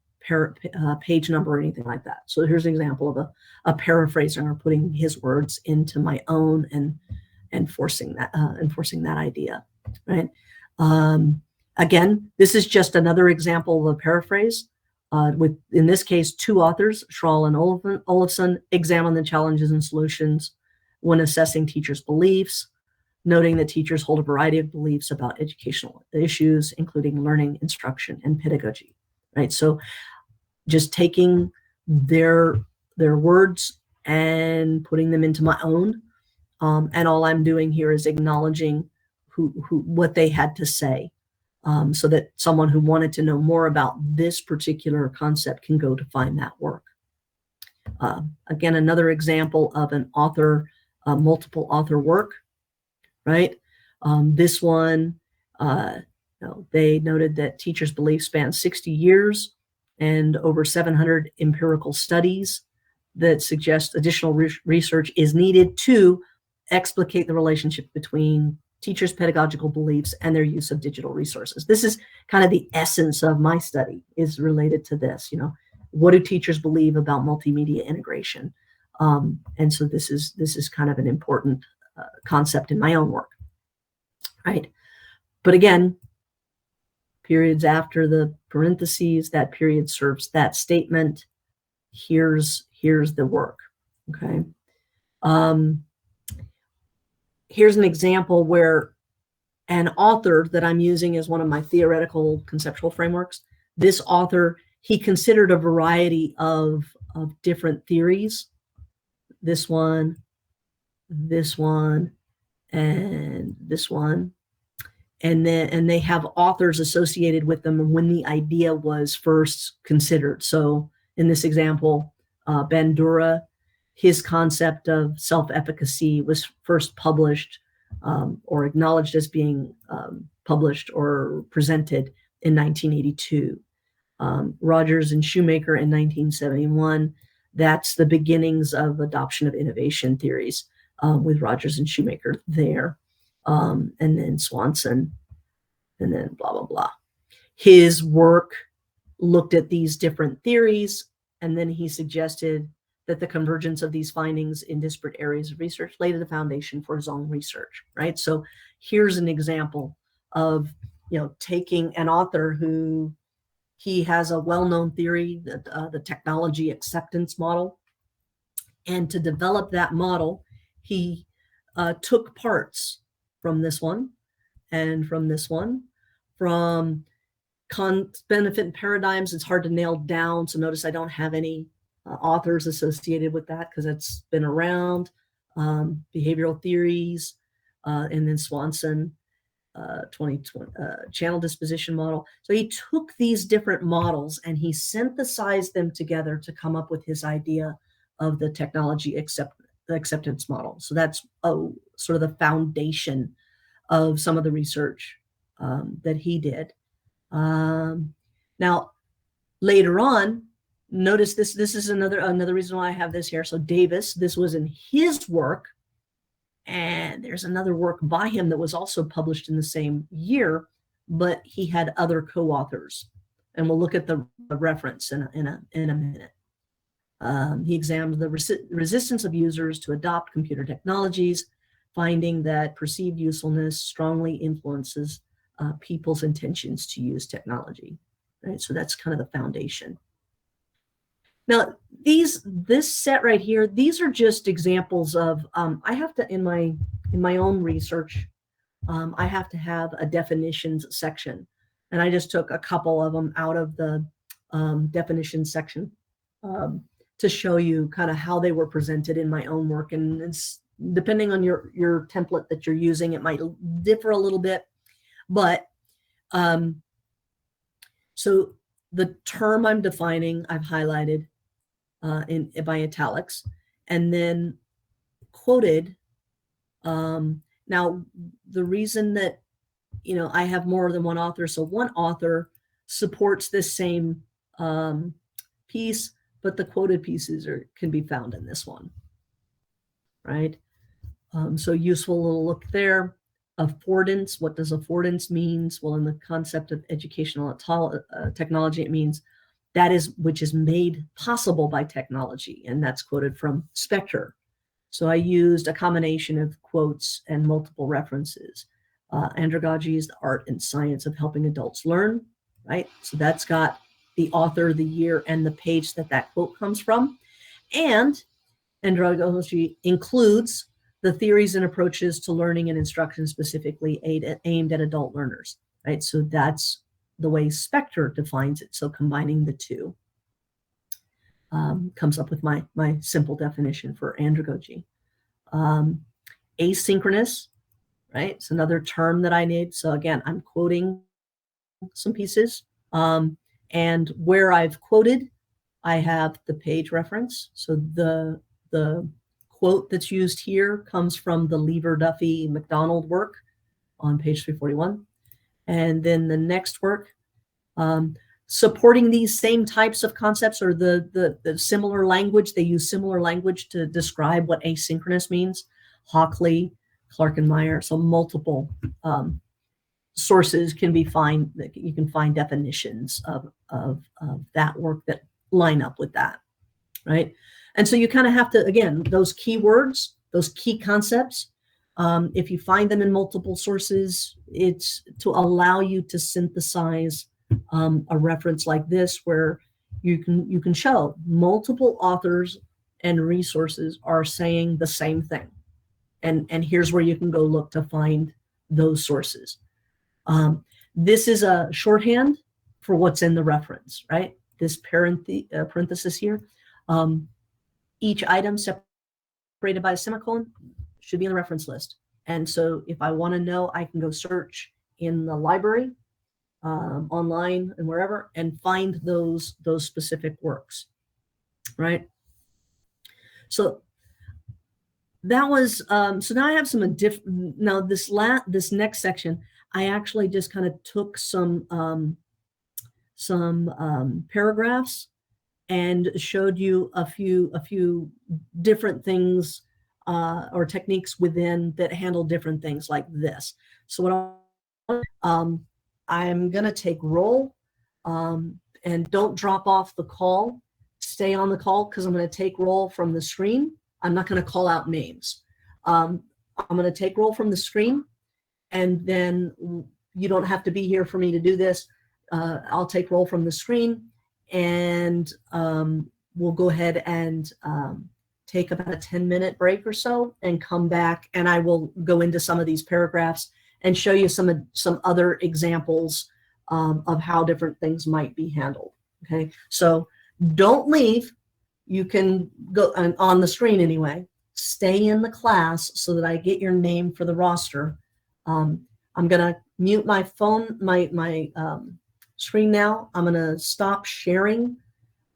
page number or anything like that. So here's an example of a paraphraser or putting his words into my own and enforcing that idea, right? Again, this is just another example of a paraphrase. With, in this case, two authors, Schral and Olafson, examine the challenges and solutions when assessing teachers' beliefs, noting that teachers hold a variety of beliefs about educational issues, including learning, instruction, and pedagogy, right? So just taking their words and putting them into my own, and all I'm doing here is acknowledging what they had to say, so that someone who wanted to know more about this particular concept can go to find that work. Again, another example of an author, multiple author work, right? This one, they noted that teachers' beliefs span 60 years and over 700 empirical studies that suggest additional research is needed to explicate the relationship between teachers' pedagogical beliefs and their use of digital resources. This is kind of the essence of my study, is related to this. What do teachers believe about multimedia integration? And so this is kind of an important concept in my own work, right? But again, periods after the parentheses, that period serves that statement. Here's the work, okay? Here's an example where an author that I'm using as one of my theoretical conceptual frameworks, this author, he considered a variety of different theories. This one, and this one. And they have authors associated with them when the idea was first considered. So in this example, Bandura, his concept of self-efficacy was first published or acknowledged as being published or presented in 1982. Rogers and Shoemaker in 1971. That's the beginnings of adoption of innovation theories with Rogers and Shoemaker there. And then Swanson, and then blah, blah, blah. His work looked at these different theories, and then he suggested that the convergence of these findings in disparate areas of research laid the foundation for his own research, right? So here's an example of, taking an author who he has a well-known theory, that the technology acceptance model, and to develop that model, he took parts from this one and from this one, from benefit and paradigms. It's hard to nail down. So notice I don't have any authors associated with that because it's been around. Behavioral theories, and then Swanson, 2020 channel disposition model. So he took these different models and he synthesized them together to come up with his idea of the technology acceptance model. So that's sort of the foundation of some of the research that he did. Now, later on, notice this is another reason why I have this here. So Davis, this was in his work, and there's another work by him that was also published in the same year, but he had other co-authors, and we'll look at the reference in a minute. He examined the resistance of users to adopt computer technologies, finding that perceived usefulness strongly influences people's intentions to use technology. Right, so that's kind of the foundation. Now, this set right here, these are just examples of, I have to, in my own research, I have to have a definitions section. And I just took a couple of them out of the definitions section to show you kind of how they were presented in my own work. And it's, depending on your template that you're using, it might differ a little bit, but so the term I'm defining, I've highlighted by italics, and then quoted. Now, the reason that, I have more than one author, so one author supports this same piece, but the quoted pieces can be found in this one, right? So useful little look there. Affordance, what does affordance means? Well, in the concept of educational technology, it means that is which is made possible by technology, and that's quoted from Spectre. So I used a combination of quotes and multiple references. Andragogy is the art and science of helping adults learn, right? So that's got the author, the year, and the page that quote comes from. And andragogy includes the theories and approaches to learning and instruction specifically aimed at adult learners, right? So that's the way Spectre defines it. So combining the two comes up with my simple definition for andragogy. Asynchronous, right? It's another term that I need. So again, I'm quoting some pieces. And where I've quoted, I have the page reference. So the quote that's used here comes from the Lever Duffy McDonald work on page 341. And then the next work, supporting these same types of concepts, or the similar language, they use similar language to describe what asynchronous means. Hockley, Clark and Meyer, so multiple sources can be you can find definitions of that work that line up with that, right? And so you kind of have to, again, those key words, those key concepts, if you find them in multiple sources, it's to allow you to synthesize a reference like this, where you can show multiple authors and resources are saying the same thing. And here's where you can go look to find those sources. This is a shorthand for what's in the reference, right? This parenthesis here. Each item separated by a semicolon should be in the reference list. And so if I want to know, I can go search in the library, online and wherever, and find those specific works, right? So that was, so now I have some now this next section, I actually just kind of took some paragraphs and showed you a few different things or techniques within that handle different things like this. So what I'm going to take roll, and don't drop off the call. Stay on the call, because I'm going to take roll from the screen. I'm not going to call out names. I'm going to take roll from the screen, and then you don't have to be here for me to do this. I'll take roll from the screen, and we'll go ahead and take about a 10-minute break or so and come back, and I will go into some of these paragraphs and show you some other examples of how different things might be handled. Okay, so don't leave. You can go on the screen anyway. Stay in the class so that I get your name for the roster. I'm gonna mute my phone, my screen now. I'm gonna stop sharing,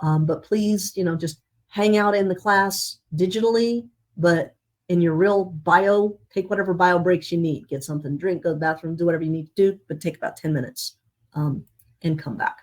but please, just hang out in the class digitally, but in your real bio, take whatever bio breaks you need. Get something to drink, go to the bathroom, do whatever you need to do, but take about 10 minutes and come back.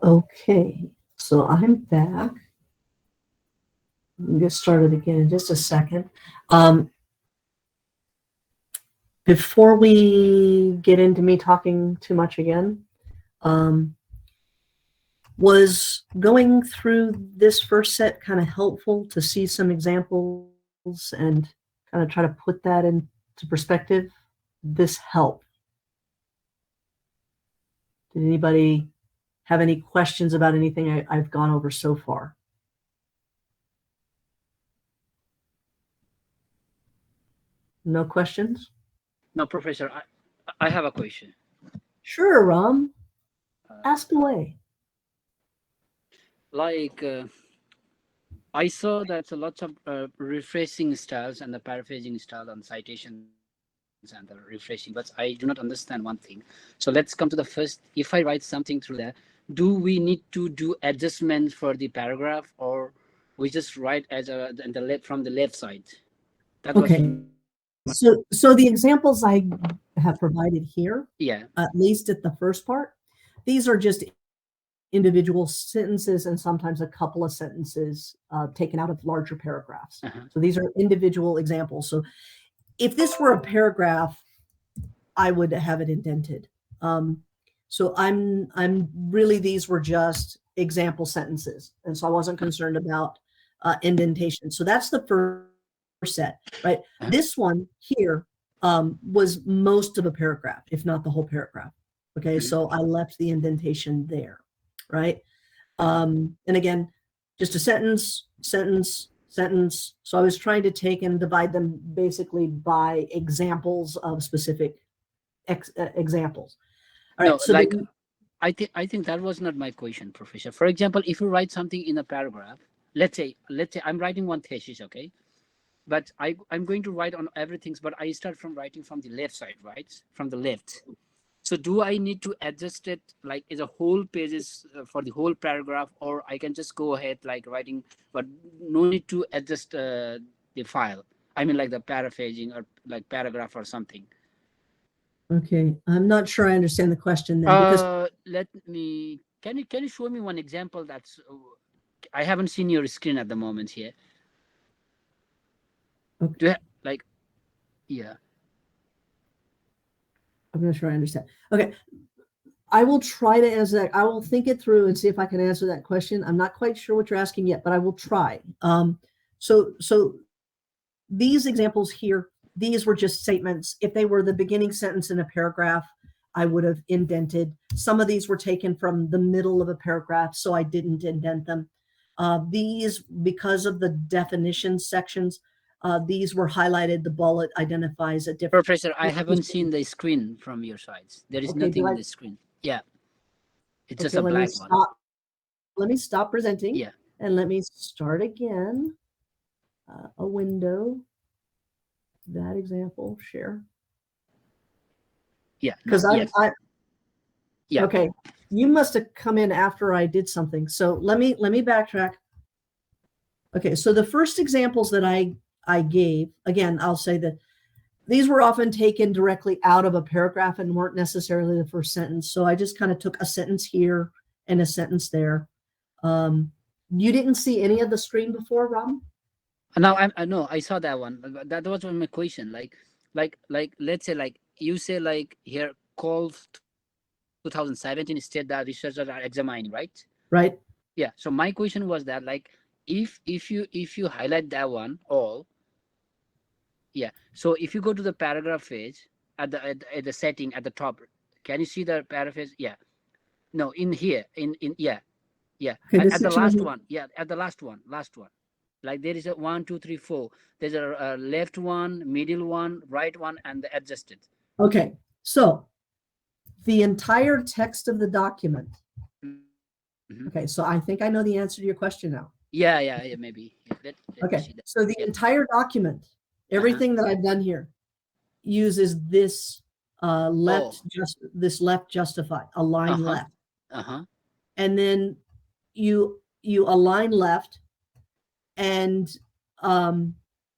Okay, so I'm back. We'll get started again in just a second. Before we get into me talking too much again, was going through this first set kind of helpful to see some examples and kind of try to put that into perspective? This helped. Did anybody have any questions about anything I've gone over so far? No questions? No, Professor, I have a question. Sure, Ram. Ask away. Like, I saw that a lot of refreshing styles and the paraphrasing style on citations and the refreshing, but I do not understand one thing. So let's come to the first. If I write something through there, do we need to do adjustments for the paragraph, or we just write as the left from the left side? That Okay. So the examples I have provided here, yeah. at least at the first part, these are just individual sentences and sometimes a couple of sentences taken out of larger paragraphs. So these are individual examples. So if this were a paragraph, I would have it indented. So I'm really, these were just example sentences. And so I wasn't concerned about indentation. So that's the first set, right? This one here was most of a paragraph, if not the whole paragraph. Okay, so I left the indentation there, right? And again, just a sentence, sentence, sentence. So I was trying to take and divide them basically by examples of specific examples. All right, No, so like I think that was not my question, Professor. For example, if you write something in a paragraph, let's say I'm writing one thesis, okay? But I'm going to write on everything, but I start from writing from the left side, right? From the left. So do I need to adjust it like as a whole pages for the whole paragraph, or I can just go ahead like writing, but no need to adjust the file? I mean like the paraphrasing or like paragraph or something. Okay, I'm not sure I understand the question then, because let me, can you show me one example that's, I haven't seen your screen at the moment here. Okay. Do you have, like, yeah. I'm not sure I understand. Okay, I will try to answer that. I will think it through and see if I can answer that question. I'm not quite sure what you're asking yet, but I will try. So these examples here, these were just statements. If they were the beginning sentence in a paragraph, I would have indented. Some of these were taken from the middle of a paragraph, so I didn't indent them. These, because of the definition sections, these were highlighted. The bullet identifies a different. Professor, I haven't seen the screen from your sides. There is Okay, nothing in the screen. Yeah. It's just a let black me one. stop. Let me stop presenting. Yeah. And let me start again. A window. That example, share. Yeah. Because yes. Yeah. Okay, you must have come in after I did something. So let me backtrack. Okay, so the first examples that I gave, again, I'll say that these were often taken directly out of a paragraph and weren't necessarily the first sentence. So I just kind of took a sentence here and a sentence there. You didn't see any of the screen before, Rob? Now I know I saw that one. That was my question. Like let's say like you say like here calls 2017 state that researchers are examining, right? Right. Yeah. So my question was that like if you highlight that one all, yeah. So if you go to the paragraph page at the setting at the top, can you see the paragraph? Yeah. No, in here in yeah. Okay, At the last one. Yeah, at the last one. Like there is a 1, 2, 3, 4. There's a left one, middle one, right one, and the adjusted. Okay, so the entire text of the document. Mm-hmm. Okay, so I think I know the answer to your question now. Yeah, maybe. Yeah, let okay, so the entire document, everything that I've done here, uses this left justify, align left. And then you align left, and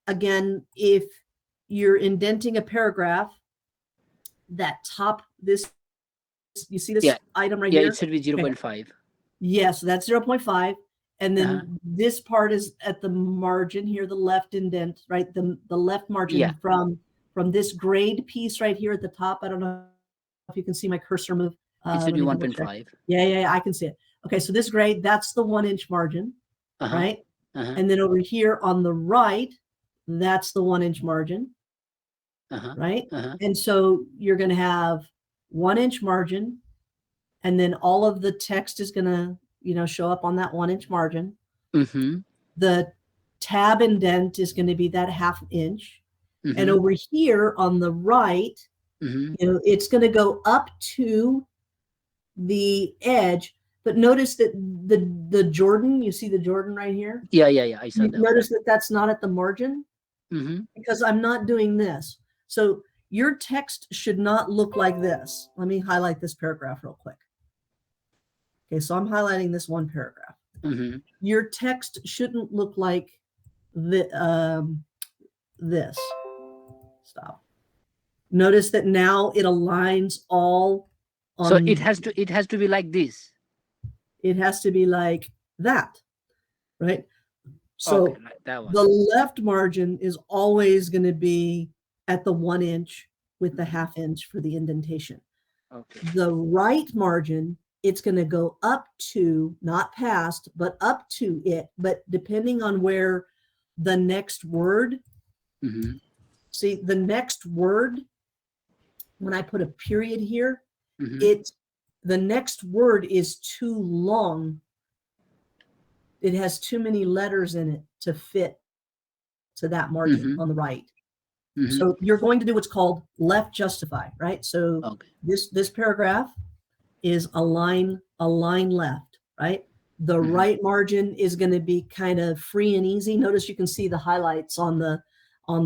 again, if you're indenting a paragraph, that top, this, you see this item right here? Yeah, it should be 0.5. Yes, that's 0.5. And then Uh-huh. this part is at the margin here, the left indent, right? The left margin Yeah. from this grade piece right here at the top. I don't know if you can see my cursor move. It's Let only me double check. 1.5. Yeah, I can see it. Okay, so this grade, that's the 1-inch margin, Uh-huh. right? Uh-huh. And then over here on the right, that's the 1-inch margin, Uh-huh. right? Uh-huh. And so you're going to have 1-inch margin, and then all of the text is going to, show up on that 1-inch margin. Mm-hmm. The tab indent is going to be that 1/2 inch. Mm-hmm. And over here on the right, Mm-hmm. it's going to go up to the edge. But notice that the Jordan, you see the Jordan right here? Yeah, I saw You that. notice that that's not at the margin Mm-hmm. because I'm not doing this. So your text should not look like this. Let me highlight this paragraph real quick. Okay, so I'm highlighting this one paragraph. Mm-hmm. Your text shouldn't look like this. Stop. Notice that now it aligns all on. So it has to be like this. It has to be like that, right? So okay, like that one. the left margin is always going to be at the 1 inch with the 1/2 inch for the indentation. Okay. The right margin, it's going to go up to, not past, but up to it. But depending on where the next word, Mm-hmm. see the next word, when I put a period here, Mm-hmm. the next word is too long. It has too many letters in it to fit to that margin Mm-hmm. on the right. Mm-hmm. So you're going to do what's called left justify, right? So Okay. this paragraph is a line left, right? The Mhm. right margin is going to be kind of free and easy. Notice you can see the highlights on the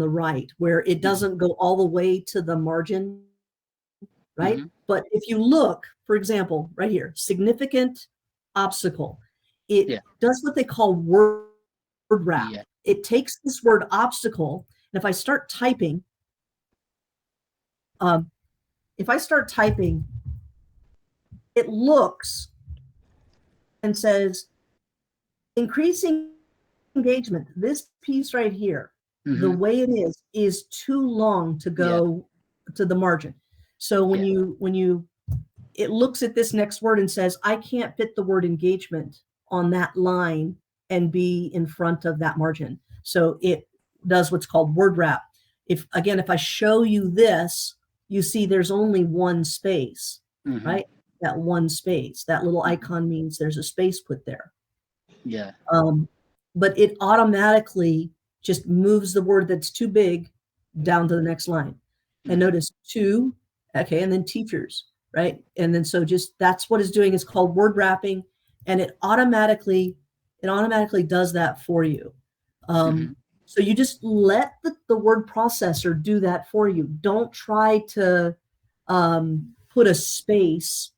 right where it doesn't go all the way to the margin, right? Mhm. But if you look, for example, right here, significant obstacle, it Yeah. does what they call word wrap. Yeah. It takes this word obstacle, and if I start typing, it looks and says, increasing engagement. This piece right here, the Mhm. way it is too long to go to the margin. So when you it looks at this next word and says, I can't fit the word engagement on that line and be in front of that margin. So it does what's called word wrap. If I show you this, you see there's only one space, Mhm. right? That one space, that little icon means there's a space put there. Yeah. But it automatically just moves the word that's too big down to the next line. And notice two, okay, and then teachers, right? And then so just that's what it's doing. It's called word wrapping, and it automatically does that for you. Mhm. So you just let the word processor do that for you. Don't try to put a space.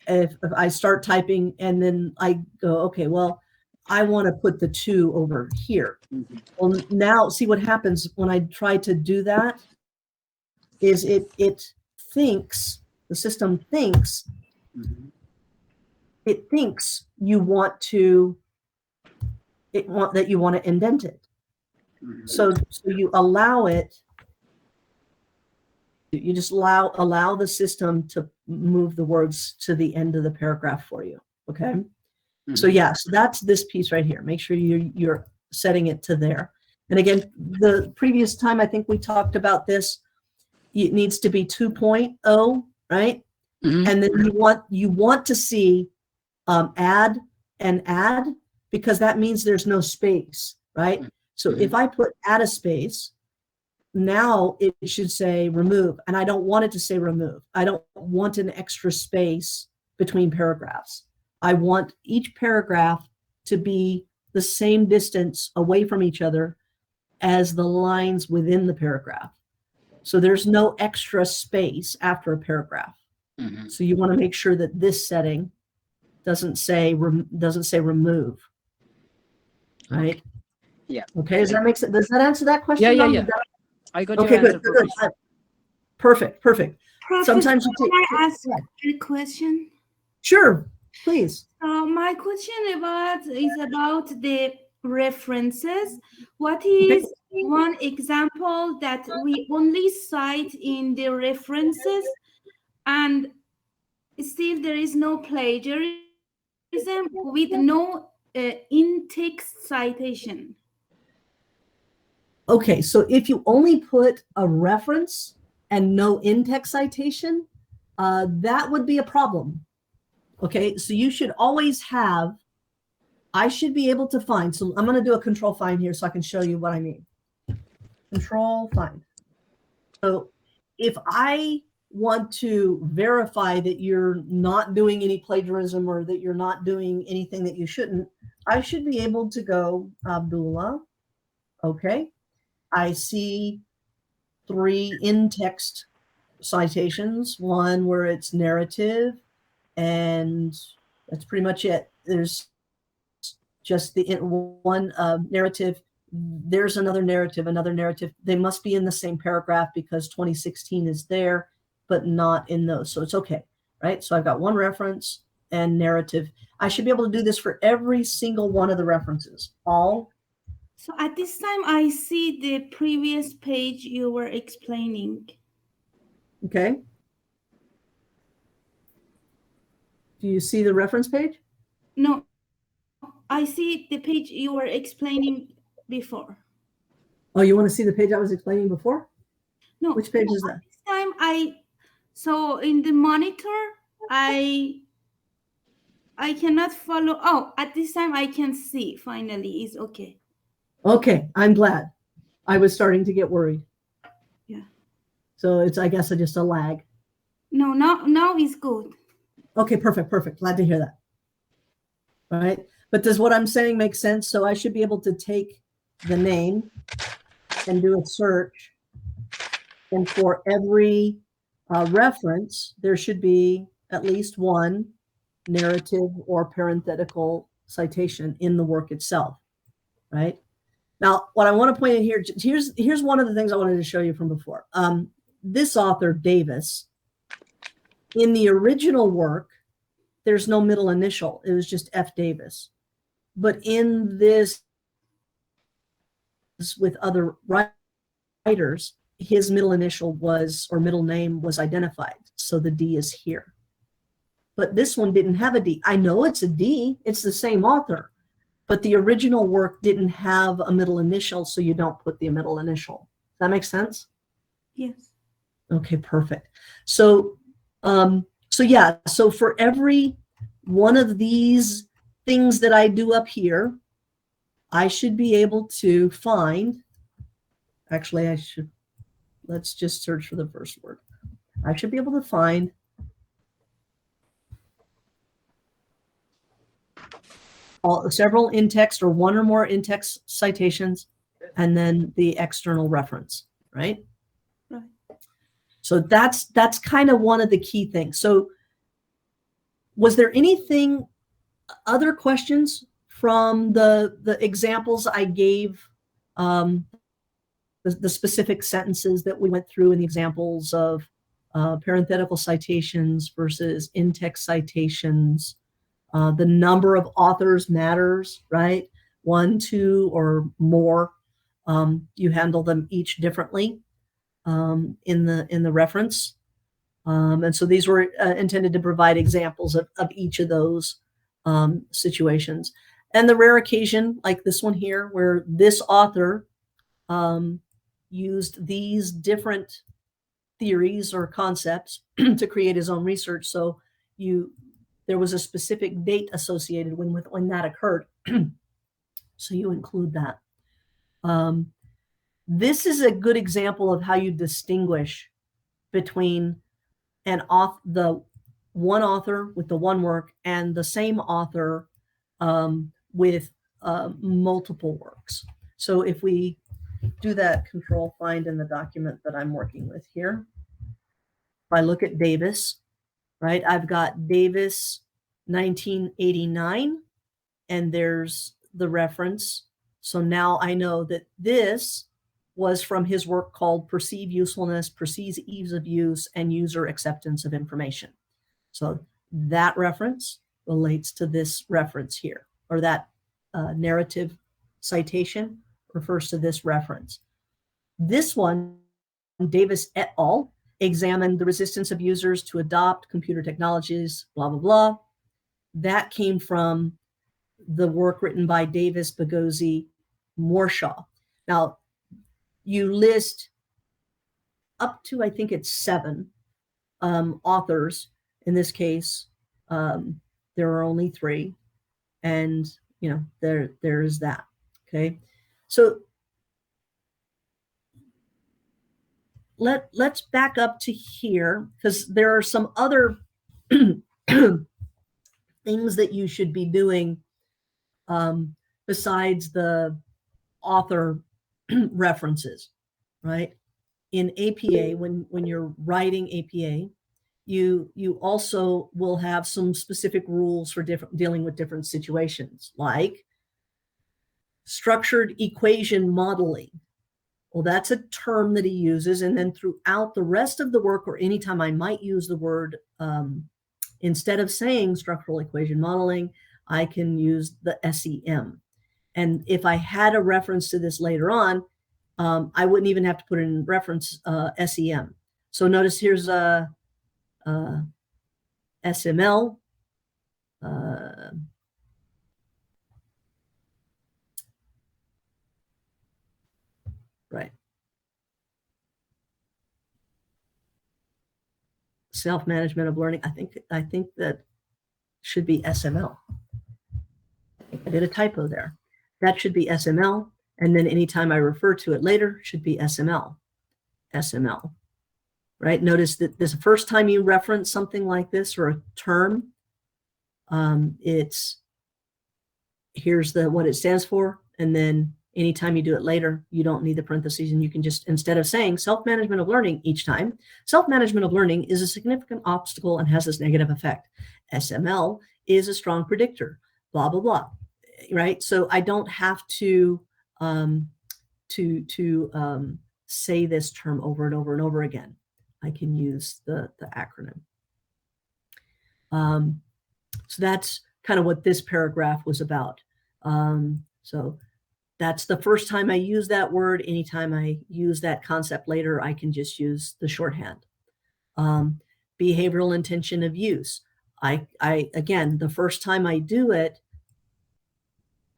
If I start typing and then I go, okay, well, I want to put the 2 over here. Mhm. Well, now see what happens when I try to do that is it thinks, the system thinks, Mhm. it thinks you want that you want to indent it. Mhm. So you allow it, you just allow the system to move the words to the end of the paragraph for you. Okay. So Mhm. yeah, so that's this piece right here. Make sure you're setting it to there. And again, the previous time I think we talked about this, it needs to be 2.0, right? Mhm. And then you want to see add and add, because that means there's no space, right? So if I put add a space, now it should say remove, and I don't want it to say remove. I don't want an extra space between paragraphs. I want each paragraph to be the same distance away from each other as the lines within the paragraph. So there's no extra space after a paragraph. Mhm. So you want to make sure that this setting doesn't say remove, right? Yeah. Okay, does that answer that question? Yeah. I got your Okay, answer. good. Perfect. Professor, Sometimes you can I ask yeah. a question? Sure. Please. My question is about the references. What is one example that we only cite in the references and still there is no plagiarism with no in-text citation? Okay, so if you only put a reference and no in-text citation, that would be a problem. Okay, so you should always have, I should be able to find, so I'm going to do a control find here so I can show you what I mean. Control find. So if I want to verify that you're not doing any plagiarism or that you're not doing anything that you shouldn't, I should be able to go Abdullah. Okay. I see 3 in-text citations, one where it's narrative, and that's pretty much it. There's just the one narrative. There's another narrative. They must be in the same paragraph because 2016 is there, but not in those. So it's okay, right? So I've got one reference and narrative. I should be able to do this for every single one of the references. All. So at this time, I see the previous page you were explaining. Okay. Do you see the reference page? No, I see the page you were explaining before. Oh, you want to see the page I was explaining before? No. Which page is that? This time so in the monitor, I cannot follow. Oh, at this time I can see. Finally, it's okay. Okay, I'm glad. I was starting to get worried. Yeah. So it's, I guess, just a lag. No, now it's good. Okay, perfect. Glad to hear that. All right. But does what I'm saying make sense? So I should be able to take the name and do a search. And for every reference, there should be at least one narrative or parenthetical citation in the work itself, right? Now, what I want to point out here, here's one of the things I wanted to show you from before. This author, Davis, in the original work, there's no middle initial. It was just F. Davis. But in this, with other writers, his middle initial was, or middle name was identified. So the D is here. But this one didn't have a D. I know it's a D. It's the same author. But the original work didn't have a middle initial, so you don't put the middle initial. Does that make sense? Yes. Okay, perfect. So, yeah, so for every one of these things that I do up here, I should be able to find, actually let's just search for the first word. I should be able to find several in-text or one or more in-text citations, and then the external reference, right? Right. So that's kind of one of the key things. So was there anything, other questions from the examples I gave, the specific sentences that we went through in the examples of parenthetical citations versus in-text citations? The number of authors matters, right? 1, 2, or more. You handle them each differently in the reference. And so these were intended to provide examples of each of those situations. And the rare occasion, like this one here, where this author used these different theories or concepts to create his own research. So there was a specific date associated when that occurred. So you include that. This is a good example of how you distinguish between the one author with the one work and the same author with multiple works. So if we do that control find in the document that I'm working with here, if I look at Davis, right, I've got Davis 1989, and there's the reference. So now I know that this was from his work called Perceived Usefulness, Perceived Ease of Use, and User Acceptance of Information. So that reference relates to this reference here, or that narrative citation refers to this reference. This one, Davis et al., examined the resistance of users to adopt computer technologies, blah, blah, blah. That came from the work written by Davis, Bagozzi, Morshaw. Now, you list up to, I think it's 7 authors. In this case, there are only 3. And, you know, there is that. Okay. So let's back up to here, because there are some other things that you should be doing besides the author references, right? In APA, when you're writing APA, you also will have some specific rules for dealing with different situations, like structured equation modeling. Well, that's a term that he uses, and then throughout the rest of the work, or anytime I might use the word, instead of saying structural equation modeling, I can use the SEM. And if I had a reference to this later on, I wouldn't even have to put in reference SEM. So notice here's a SML. Right. Self-management of learning. I think that should be SML. I did a typo there. That should be SML. And then anytime I refer to it later, should be SML. SML. Right? Notice that this first time you reference something like this or a term, it's here's what it stands for, and then anytime you do it later, you don't need the parentheses, and you can just, instead of saying self-management of learning each time, self-management of learning is a significant obstacle and has this negative effect. SML is a strong predictor, blah, blah, blah, right? So I don't have to say this term over and over and over again. I can use the acronym. So that's kind of what this paragraph was about. So that's the first time I use that word. Anytime I use that concept later, I can just use the shorthand. Behavioral intention of use. I again, the first time I do it,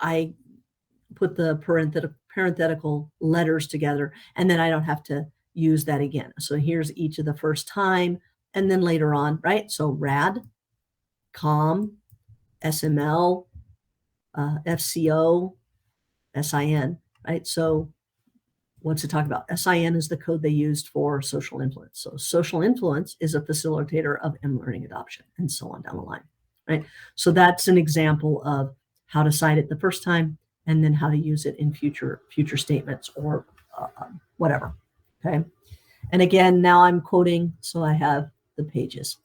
I put the parenthetical letters together, and then I don't have to use that again. So here's each of the first time, and then later on, right? So RAD, COM, SML, FCO, SIN, right? So what's it talk about? SIN is the code they used for social influence. So social influence is a facilitator of M-learning adoption, and so on down the line, right? So that's an example of how to cite it the first time, and then how to use it in future statements or whatever, okay? And again, now I'm quoting, so I have the pages.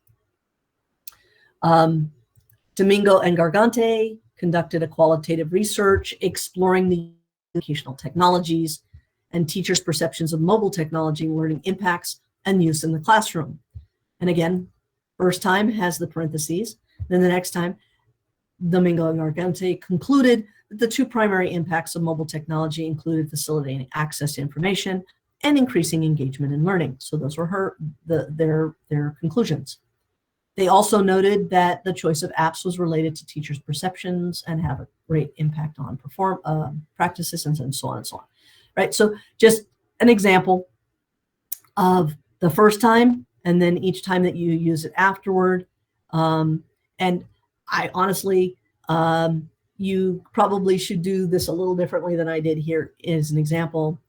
Domingo and Gargante conducted a qualitative research exploring the educational technologies and teachers' perceptions of mobile technology learning impacts and use in the classroom. And again, first time has the parentheses. Then the next time, Domingo and Gargante concluded that the 2 primary impacts of mobile technology included facilitating access to information and increasing engagement in learning. So those were their conclusions. They also noted that the choice of apps was related to teachers' perceptions and have a great impact on practices and so on and so on. Right. So just an example of the first time, and then each time that you use it afterward. And I honestly, you probably should do this a little differently than I did here. As an example,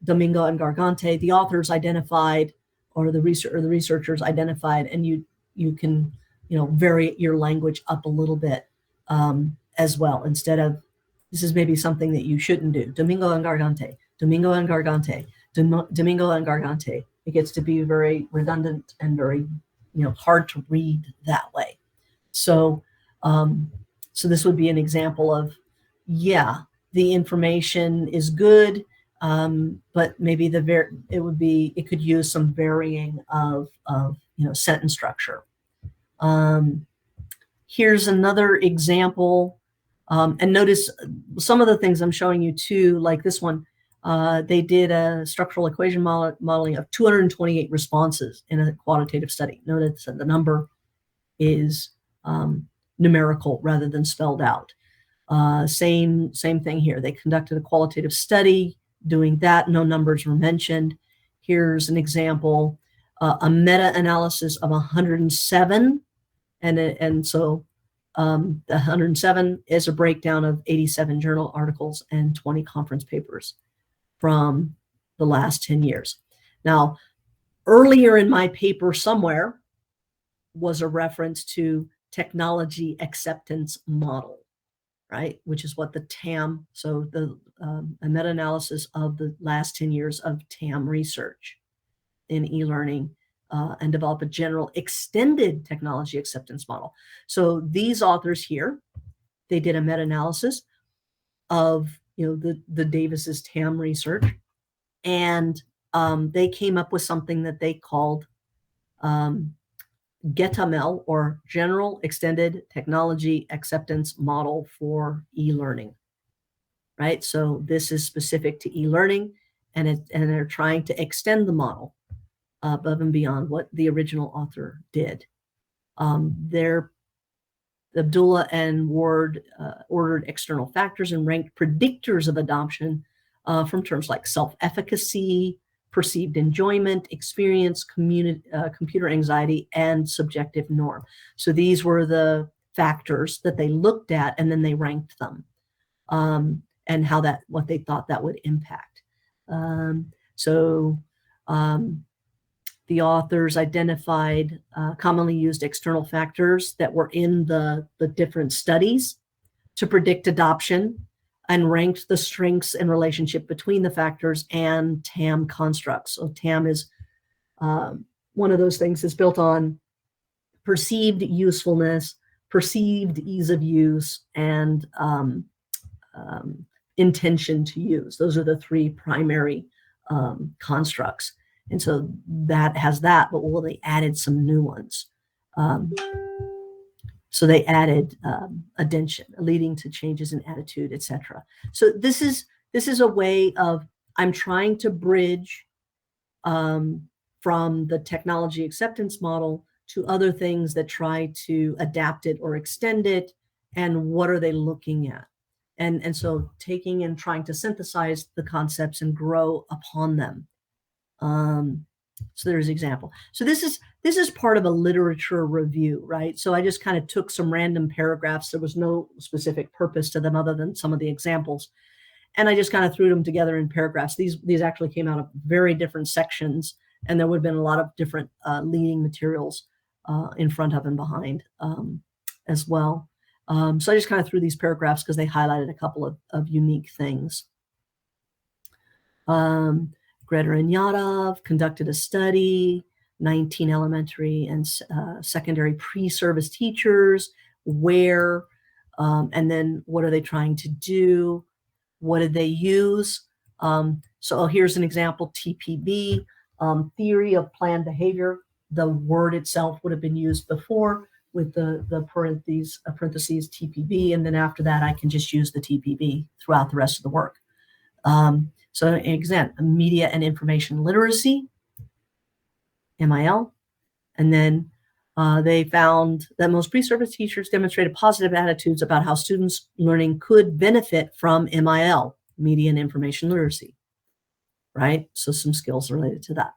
Domingo and Gargante, the authors identified, or the researchers identified, and you can vary your language up a little bit as well. Instead of, this is maybe something that you shouldn't do. Domingo and Gargante, Domingo and Gargante, Domingo and Gargante. It gets to be very redundant and very hard to read that way. So so this would be an example of, yeah, the information is good, but maybe it could use some varying of sentence structure. Here's another example. And notice some of the things I'm showing you too, like this one, they did a structural equation modeling of 228 responses in a quantitative study. Notice that the number is numerical rather than spelled out. Same thing here. They conducted a qualitative study doing that. No numbers were mentioned. Here's an example, a meta-analysis of 107. And so the 107 is a breakdown of 87 journal articles and 20 conference papers from the last 10 years. Now, earlier in my paper somewhere was a reference to technology acceptance model, right? Which is what the TAM, so a meta-analysis of the last 10 years of TAM research in e-learning, and develop a general extended technology acceptance model. So these authors here, they did a meta-analysis of the Davis's TAM research, and they came up with something that they called GETAML, or General Extended Technology Acceptance Model for e-learning, right? So this is specific to e-learning, and they're trying to extend the model above and beyond what the original author did. Abdullah and Ward ordered external factors and ranked predictors of adoption from terms like self-efficacy, perceived enjoyment, experience, computer anxiety, and subjective norm. So these were the factors that they looked at, and then they ranked them, and what they thought that would impact. The authors identified commonly used external factors that were in the different studies to predict adoption, and ranked the strengths and relationship between the factors and TAM constructs. So TAM is one of those things that's built on perceived usefulness, perceived ease of use, and intention to use. Those are the three primary constructs. And so that has that, but well, they added some new ones. So they added attention, leading to changes in attitude, etc. So this is a way of, I'm trying to bridge from the technology acceptance model to other things that try to adapt it or extend it, and what are they looking at? And so taking and trying to synthesize the concepts and grow upon them. So there's an example. So this is part of a literature review, right? So I just kind of took some random paragraphs. There was no specific purpose to them other than some of the examples, and I just kind of threw them together in paragraphs. These actually came out of very different sections, and there would have been a lot of different leading materials in front of and behind as well. So I just kind of threw these paragraphs because they highlighted a couple of unique things. Greta and Yadov conducted a study, 19 elementary and secondary pre-service teachers, where, and then what are they trying to do? What did they use? So here's an example, TPB, theory of planned behavior. The word itself would have been used before with the parentheses TPB, and then after that I can just use the TPB throughout the rest of the work. So an example, media and information literacy, MIL, and then they found that most pre-service teachers demonstrated positive attitudes about how students' learning could benefit from MIL, media and information literacy, right? So some skills related to that,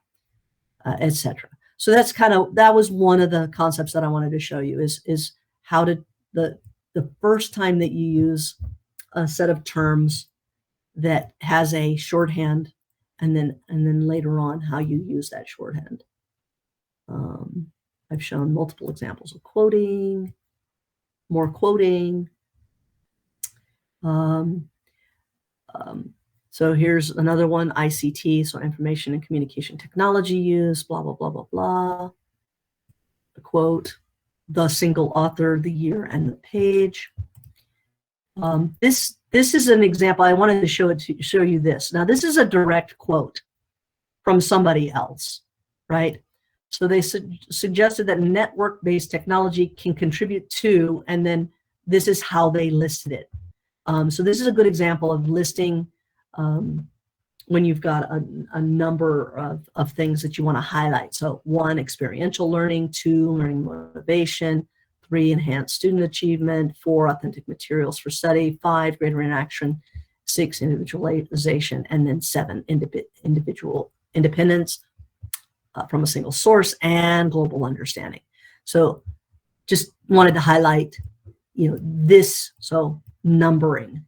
etc. So that was one of the concepts that I wanted to show you is how to, the first time that you use a set of terms that has a shorthand, and then later on how you use that shorthand. I've shown multiple examples of quoting, more quoting. So here's another one, ICT, so information and communication technology use, blah, blah, blah, blah, blah. The quote, the single author, the year, and the page. This is an example. I wanted to show you this. Now, this is a direct quote from somebody else, right? So they suggested that network-based technology can contribute to, and then this is how they listed it. So this is a good example of listing when you've got a number of things that you want to highlight. So 1, experiential learning, 2, learning motivation, 3, enhanced student achievement, 4, authentic materials for study, 5, greater interaction, 6, individualization, and then 7, individual independence from a single source and global understanding. So just wanted to highlight, this, so numbering.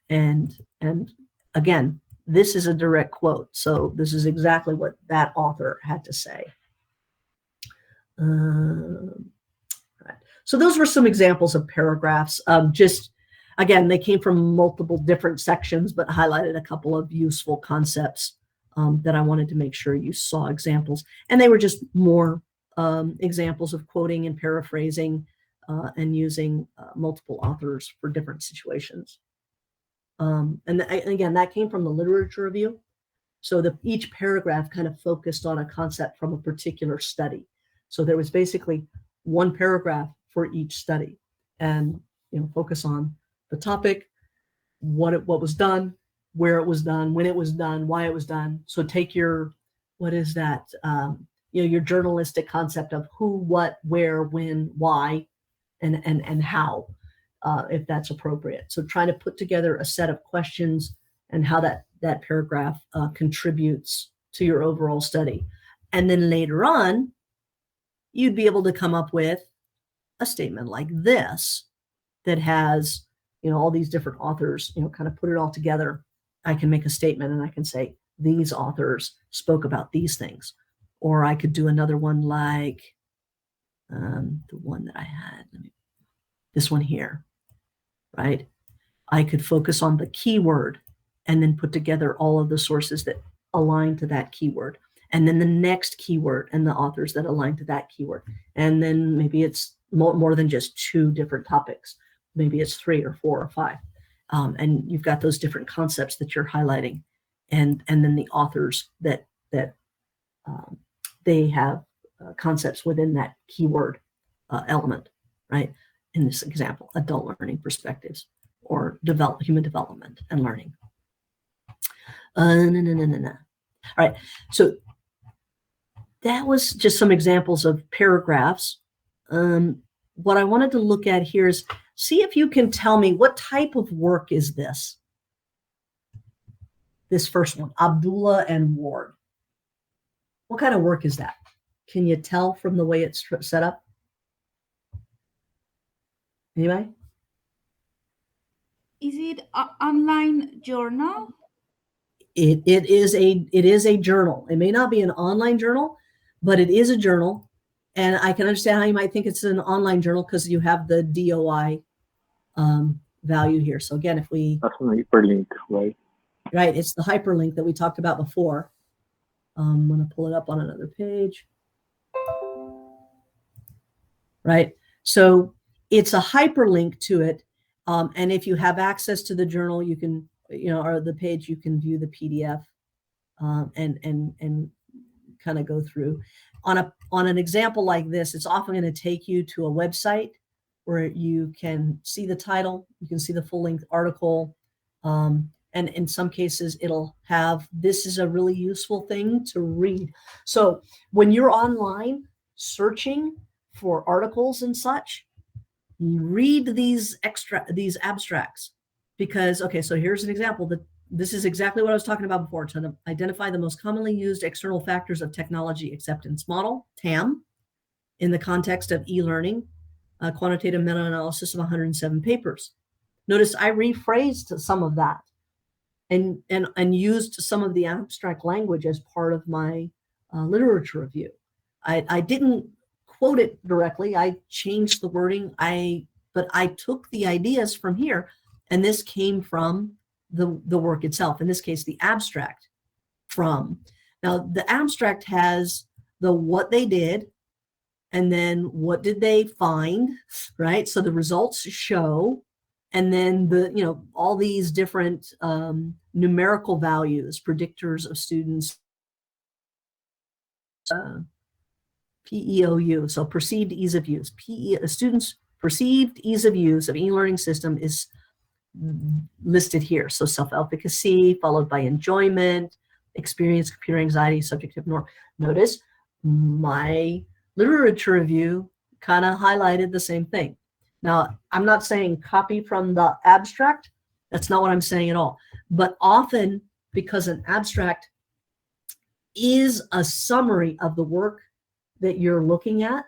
And again, this is a direct quote. So this is exactly what that author had to say. Right. So those were some examples of paragraphs. Just, again, they came from multiple different sections, but highlighted a couple of useful concepts that I wanted to make sure you saw examples. And they were just more examples of quoting and paraphrasing and using multiple authors for different situations. And again, that came from the literature review. So each paragraph kind of focused on a concept from a particular study. So there was basically one paragraph for each study, and focus on the topic, what was done, where it was done, when it was done, why it was done. So take your, what is that? Your journalistic concept of who, what, where, when, why, and how, if that's appropriate. So trying to put together a set of questions and how that paragraph contributes to your overall study. And then later on, you'd be able to come up with a statement like this that has, all these different authors, kind of put it all together. I can make a statement and I can say, these authors spoke about these things. Or I could do another one like the one that I had, this one here, right? I could focus on the keyword and then put together all of the sources that align to that keyword. And then the next keyword and the authors that align to that keyword. And then maybe it's more than just 2 different topics. Maybe it's 3 or 4 or 5. And you've got those different concepts that you're highlighting. And then the authors that they have concepts within that keyword element, right? In this example, adult learning perspectives or human development and learning. All right, so that was just some examples of paragraphs. What I wanted to look at here is see if you can tell me what type of work is this. This first one, Abdullah and Ward. What kind of work is that? Can you tell from the way it's set up? Anybody? Is it an online journal? It is a journal. It may not be an online journal, but it is a journal. And I can understand how you might think it's an online journal because you have the DOI value here. So again, if we... That's an hyperlink, right? Right, it's the hyperlink that we talked about before. I'm going to pull it up on another page. Right, so it's a hyperlink to it. And if you have access to the journal, you can, or the page, you can view the PDF and kind of go through. On an example like this, it's often going to take you to a website where you can see the title, you can see the full-length article, and in some cases it'll have, this is a really useful thing to read. So when you're online searching for articles and such, read these abstracts, because, okay, so here's an example that this is exactly what I was talking about before, to identify the most commonly used external factors of technology acceptance model, TAM, in the context of e-learning, quantitative meta-analysis of 107 papers. Notice I rephrased some of that and used some of the abstract language as part of my literature review. I didn't quote it directly. I changed the wording. But I took the ideas from here, and this came from the work itself. In this case, the abstract from. Now, the abstract has the what they did, and then what did they find, right? So the results show, and then the all these different numerical values, predictors of students PEOU, so perceived ease of use. A student's perceived ease of use of e-learning system is listed here. So self-efficacy, followed by enjoyment, experience, computer anxiety, subjective norm. Notice my literature review kind of highlighted the same thing. Now, I'm not saying copy from the abstract. That's not what I'm saying at all. But often, because an abstract is a summary of the work that you're looking at,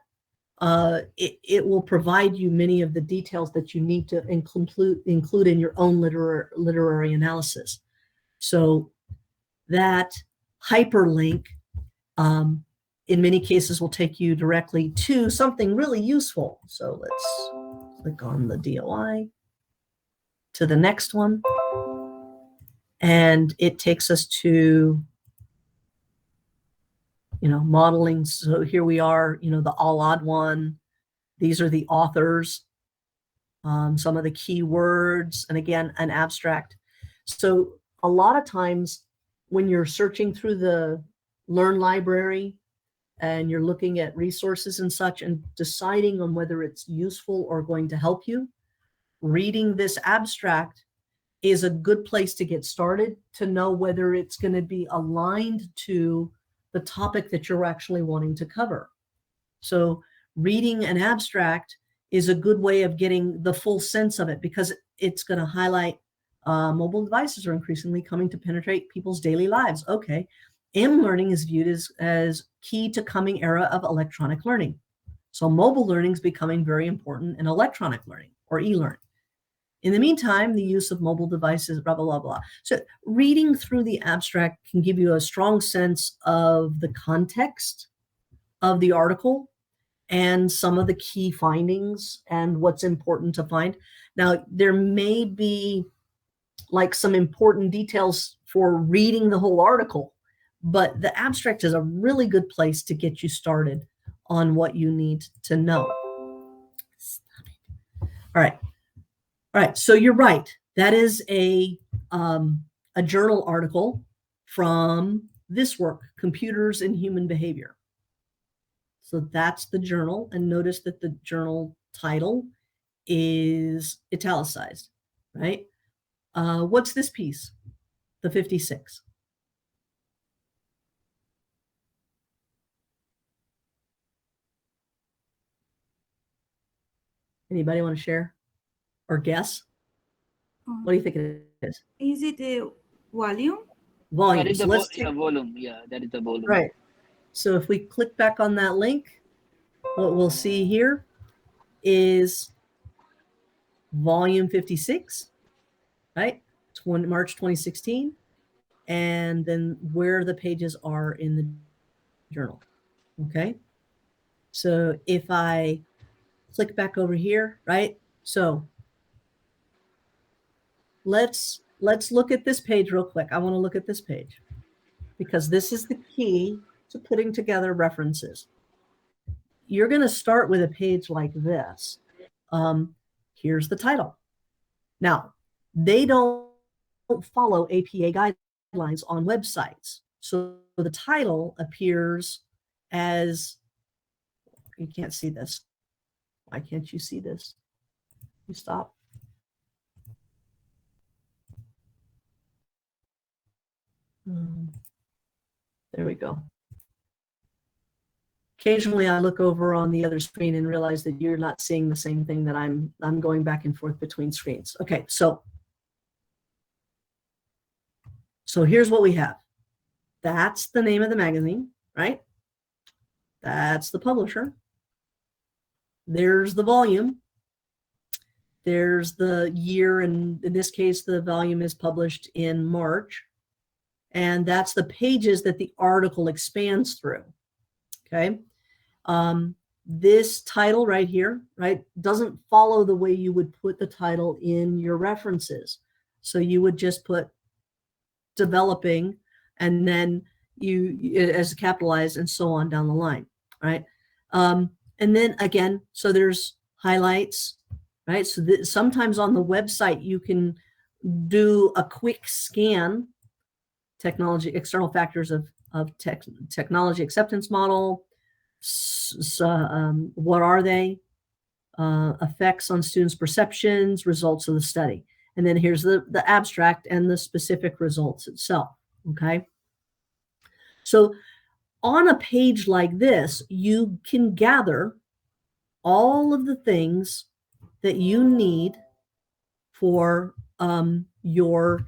it will provide you many of the details that you need to include in your own literary analysis. So that hyperlink, in many cases, will take you directly to something really useful. So let's click on the DOI to the next one. And it takes us to, modeling. So here we are, the all odd one. These are the authors, some of the key words, and again, an abstract. So a lot of times when you're searching through the Learn library and you're looking at resources and such and deciding on whether it's useful or going to help you, reading this abstract is a good place to get started to know whether it's going to be aligned to the topic that you're actually wanting to cover. So reading an abstract is a good way of getting the full sense of it, because it's going to highlight mobile devices are increasingly coming to penetrate people's daily lives. Okay. M-learning is viewed as key to coming era of electronic learning. So mobile learning is becoming very important in electronic learning or e-learning. In the meantime, the use of mobile devices, blah, blah, blah, blah. So reading through the abstract can give you a strong sense of the context of the article and some of the key findings and what's important to find. Now, there may be like some important details for reading the whole article, but the abstract is a really good place to get you started on what you need to know. Stop it. All right, so you're right. That is a journal article from this work, Computers and Human Behavior. So that's the journal, and notice that the journal title is italicized, right? What's this piece? The 56. Anybody want to share or guess? What do you think it is? Is it a volume? That is So the let's take, volume. Yeah, that is the volume. right. So if we click back on that link, what we'll see here is volume 56, right? March 2016, and then where the pages are in the journal. Okay. So if I click back over here, right? So let's look at this page real quick. I want to look at this page because this is the key to putting together references. You're going to start with a page like this. Here's the title. Now, they don't follow APA guidelines on websites. So the title appears as, you can't see this. Why can't you see this? You stop. There we go. Occasionally I look over on the other screen and realize that you're not seeing the same thing that I'm going back and forth between screens. Okay, so here's what we have. That's the name of the magazine, right? That's the publisher. There's the volume. There's the year, and in this case, the volume is published in March. And that's the pages that the article expands through, okay? This title right here, right, doesn't follow the way you would put the title in your references. So you would just put developing and then you as capitalized and so on down the line, right? And then again, so there's highlights, right? So sometimes on the website, you can do a quick scan, technology, external factors of of technology acceptance model. What are they? Effects on students' perceptions, results of the study. And then here's the abstract and the specific results itself, okay? So on a page like this, you can gather all of the things that you need for your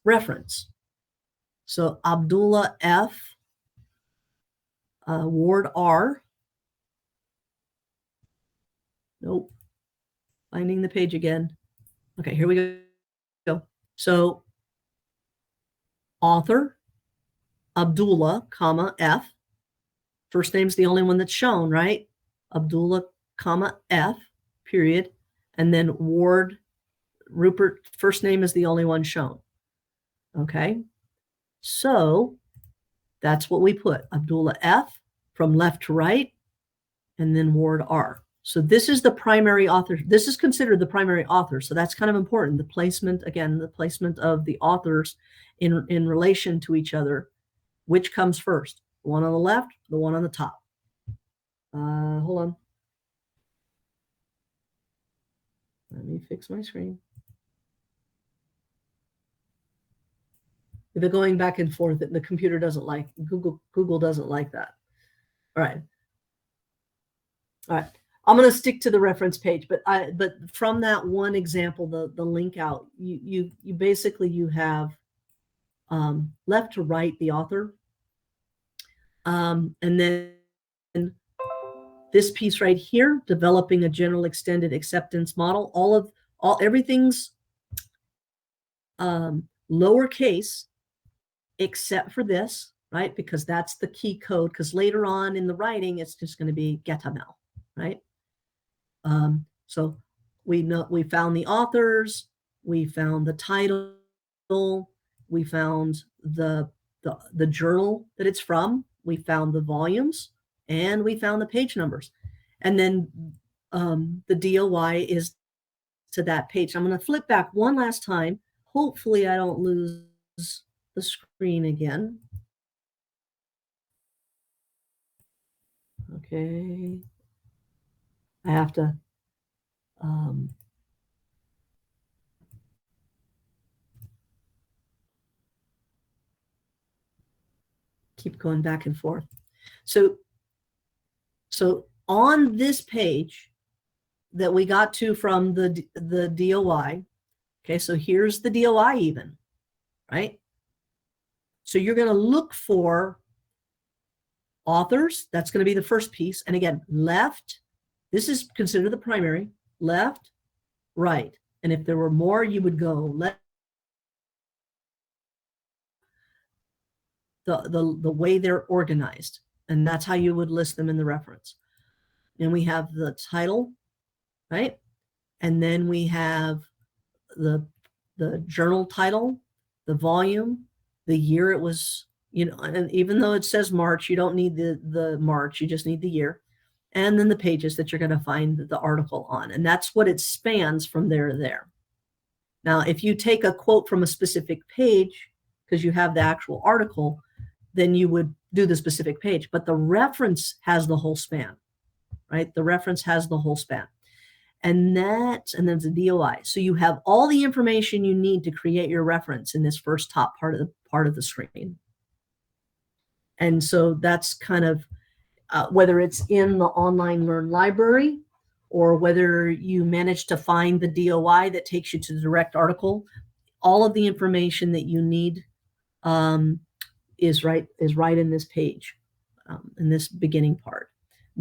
reference. So Abdullah F, Ward R. Nope. Finding the page again. Okay, here we go. So author, Abdullah, comma, F. First name's the only one that's shown, right? Abdullah, comma, F, period. And then Ward, Rupert, first name is the only one shown. Okay. So that's what we put. Abdullah F from left to right, and then Ward R. So this is the primary author. This is considered the primary author. So that's kind of important. The placement, again, the placement of the authors in relation to each other. Which comes first? The one on the left, the one on the top. Hold on. Let me fix my screen. If they're going back and forth, the computer doesn't like, Google doesn't like that. All right. All right. I'm going to stick to the reference page, but from that one example, the link out, you basically you have left to right the author, and then this piece right here, developing a general extended acceptance model. Everything's lowercase except for this, right? Because that's the key code. Because later on in the writing, it's just going to be getamel, right? So we found the authors, we found the title, we found the journal that it's from, we found the volumes, and we found the page numbers. And then the DOI is to that page. I'm going to flip back one last time. Hopefully I don't lose the screen again. Okay. I have to keep going back and forth. So on this page that we got to from the DOI, okay, so here's the DOI even, right? So you're going to look for authors. That's going to be the first piece. And again, left, this is considered the primary, left, right. And if there were more, you would go left. The way they're organized. And that's how you would list them in the reference. And we have the title, right? And then we have the journal title, the volume, the year it was, and even though it says March, you don't need the March, you just need the year. And then the pages that you're going to find the article on. And that's what it spans from there to there. Now, if you take a quote from a specific page, because you have the actual article, then you would do the specific page. But the reference has the whole span, right? The reference has the whole span. And then the DOI. So you have all the information you need to create your reference in this first top part of the screen. And so that's kind of whether it's in the online Learn library or whether you manage to find the DOI that takes you to the direct article, all of the information that you need is right in this page, in this beginning part,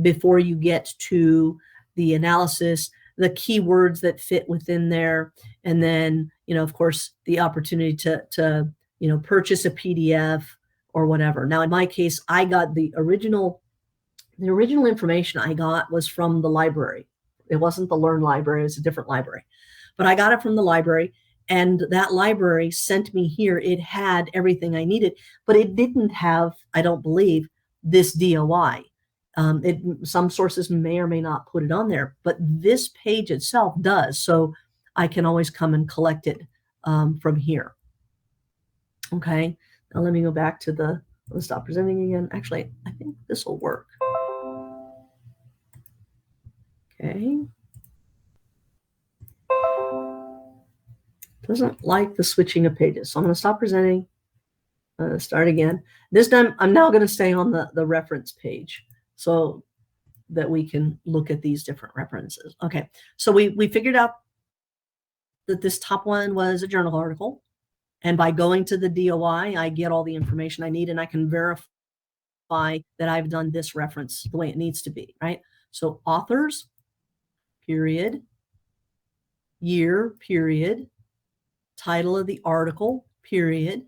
before you get to the analysis, the keywords that fit within there, and then of course the opportunity to purchase a PDF or whatever. Now in my case, I got the original information I got was from the library. It wasn't the Learn library, it was a different library, but I got it from the library. And that library sent me here. It had everything I needed, but it didn't have, I don't believe, this DOI. Some sources may or may not put it on there, but this page itself does. So I can always come and collect it from here. Okay, Now let me go back to let's stop presenting again. Actually, I think this will work. Okay. Doesn't like the switching of pages. So I'm going to stop presenting. Start again. This time I'm now going to stay on the reference page so that we can look at these different references. Okay, so we figured out that this top one was a journal article. And by going to the DOI, I get all the information I need, and I can verify that I've done this reference the way it needs to be, right? So authors, period, year, period, title of the article, period.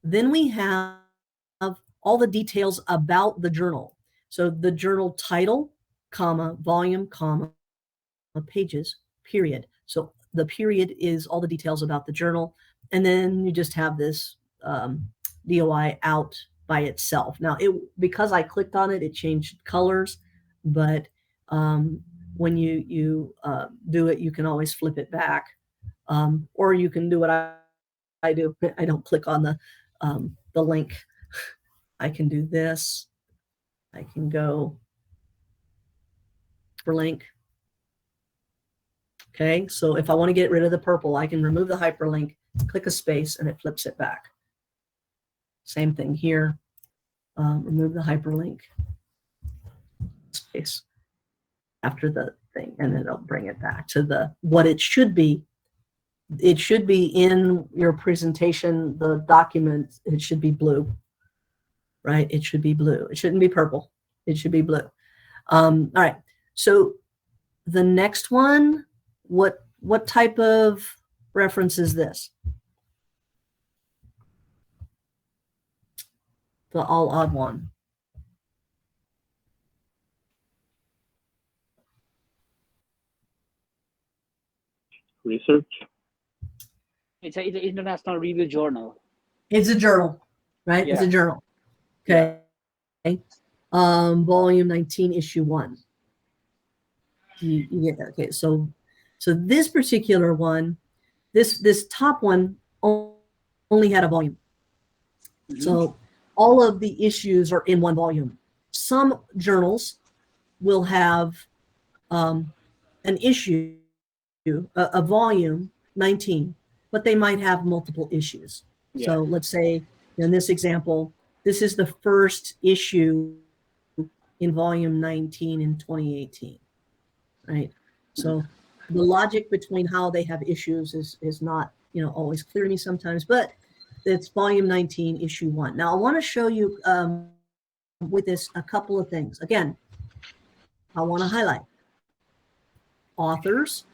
Then we have all the details about the journal. So the journal title, comma, volume, comma, pages, period. So the period is all the details about the journal. And then you just have this DOI out by itself. Now, because I clicked on it, it changed colors. But when you do it, you can always flip it back. Or you can do what I do. I don't click on the link. I can do this. I can go for link. Okay, so if I want to get rid of the purple, I can remove the hyperlink, click a space, and it flips it back. Same thing here. Remove the hyperlink, space after the thing, and then it'll bring it back to what it should be. It should be in your presentation, the document, it should be blue, right? It should be blue. It shouldn't be purple. It should be blue. All right, so the next one, what type of reference is this? The all odd one. Research. It's an international review journal. It's a journal, right? Yeah. It's a journal. Okay. Yeah. Volume 19, issue 1. Yeah. Okay. So this particular one, this top one only had a volume. Mm-hmm. So all of the issues are in one volume. Some journals will have an issue, a volume 19, but they might have multiple issues. Yeah. So let's say in this example, this is the first issue in volume 19 in 2018, right? So the logic between how they have issues is not, always clear to me sometimes, but it's volume 19, issue 1. Now I want to show you with this a couple of things. Again, I want to highlight authors,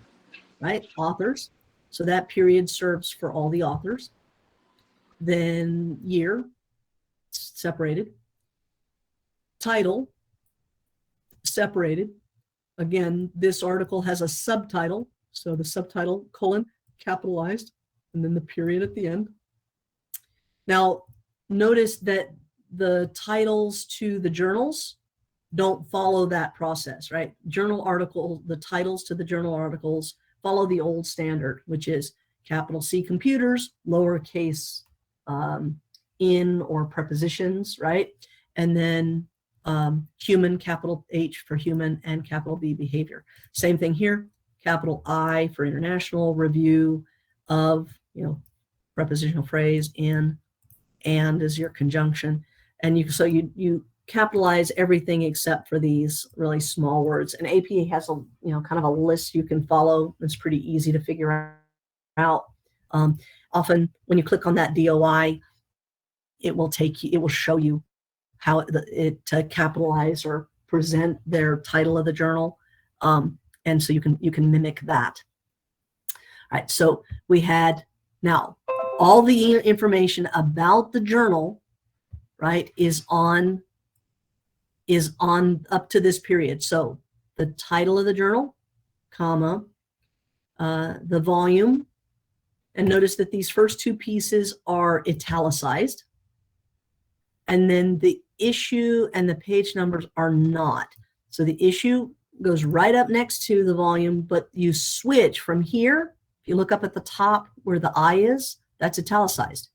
right? Authors. So that period serves for all the authors. Then year, separated. Title, separated. Again, this article has a subtitle. So the subtitle, colon, capitalized, and then the period at the end. Now, notice that the titles to the journals don't follow that process, right? Journal article, the titles to the journal articles follow the old standard, which is capital C computers, lowercase in or prepositions, right? And then human, capital H for human, and capital B behavior. Same thing here, capital I for international, review of, prepositional phrase, in, and is your conjunction. And you capitalize everything except for these really small words. And APA has a kind of a list you can follow. It's pretty easy to figure out. Often when you click on that DOI, it will show you how to capitalize or present their title of the journal, and so you can mimic that. All right, so we had now all the information about the journal, right, is on up to this period. So the title of the journal, comma, the volume, and notice that these first two pieces are italicized, and then the issue and the page numbers are not. So the issue goes right up next to the volume, but you switch from here. If you look up at the top where the I is, that's italicized.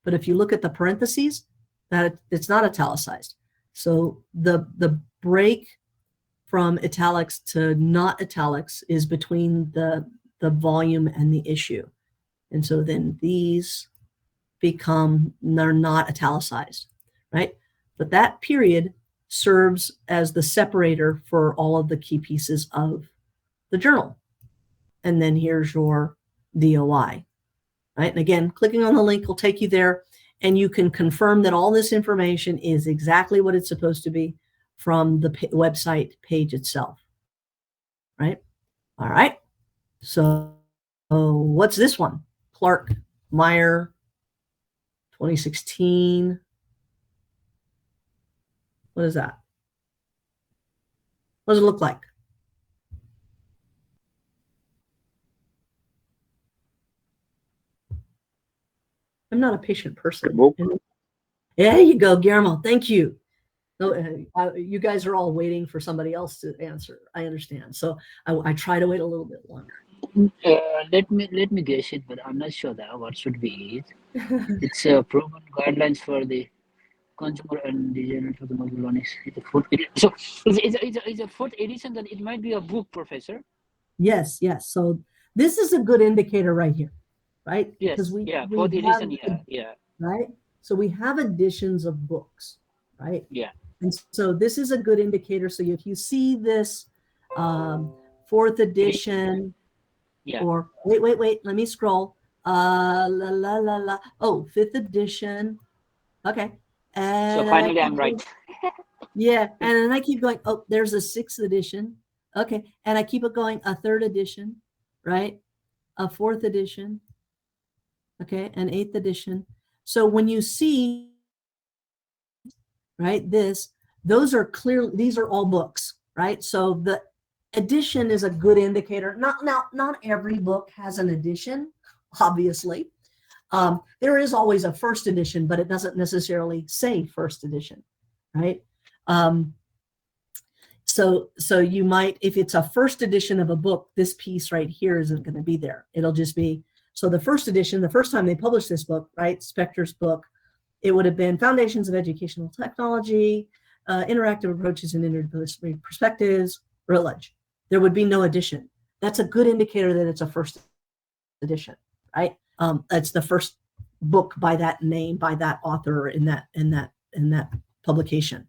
But if you look at the parentheses, that it's not italicized. So the break from italics to not italics is between the volume and the issue. And so then these they're not italicized, right? But that period serves as the separator for all of the key pieces of the journal. And then here's your DOI, right? And again, clicking on the link will take you there, and you can confirm that all this information is exactly what it's supposed to be from the website page itself, right? All right. So what's this one? Clark Meyer 2016. What is that? What does it look like? I'm not a patient person. There you go, Guillermo. Thank you. So, you guys are all waiting for somebody else to answer. I understand. So I try to wait a little bit longer. Let me guess it, but I'm not sure that what should be it. It's proven guidelines for the consumer and designer for the mobile learning. So it's a fourth edition. That it might be a book, Professor. Yes, yes. So this is a good indicator right here, right? Yes. Because we fourth edition. Yeah. Right. So we have editions of books, right? Yeah. And so this is a good indicator. So if you see this fourth edition, yeah. Or wait, let me scroll. Oh, fifth edition. Okay. And so finally I'm right. Yeah. And then I keep going. Oh, there's a sixth edition. Okay. And I keep it going. A third edition, right? A fourth edition. Okay. An eighth edition. So when you see, right, those are clear, these are all books, right? So the edition is a good indicator. Not every book has an edition, obviously. There is always a first edition, but it doesn't necessarily say first edition, right? So you might, if it's a first edition of a book, this piece right here isn't going to be there. It'll just be, so the first edition, the first time they published this book, right, Spector's book, it would have been Foundations of Educational Technology, Interactive Approaches and Interdisciplinary Perspectives, Routledge. There would be no edition. That's a good indicator that it's a first edition, right? It's the first book by that name, by that author in that publication,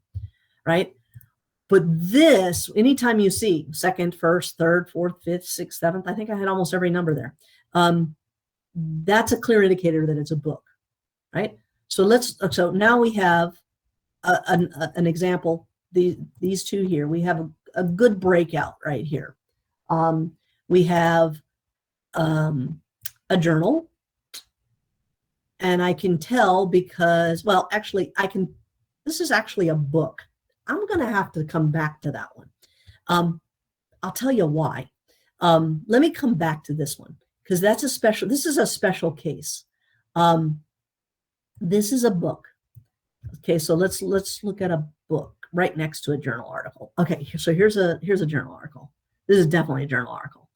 right? But this, anytime you see second, first, third, fourth, fifth, sixth, seventh, I think I had almost every number there. That's a clear indicator that it's a book, right? So now we have an example. These two here, we have a good breakout right here. We have a journal, and I can tell because, well, actually, this is actually a book. I'm going to have to come back to that one. I'll tell you why. Let me come back to this one because this is a special case. This is a book. Okay, so let's look at a book right next to a journal article. Okay, so here's a journal article. This is definitely a journal article.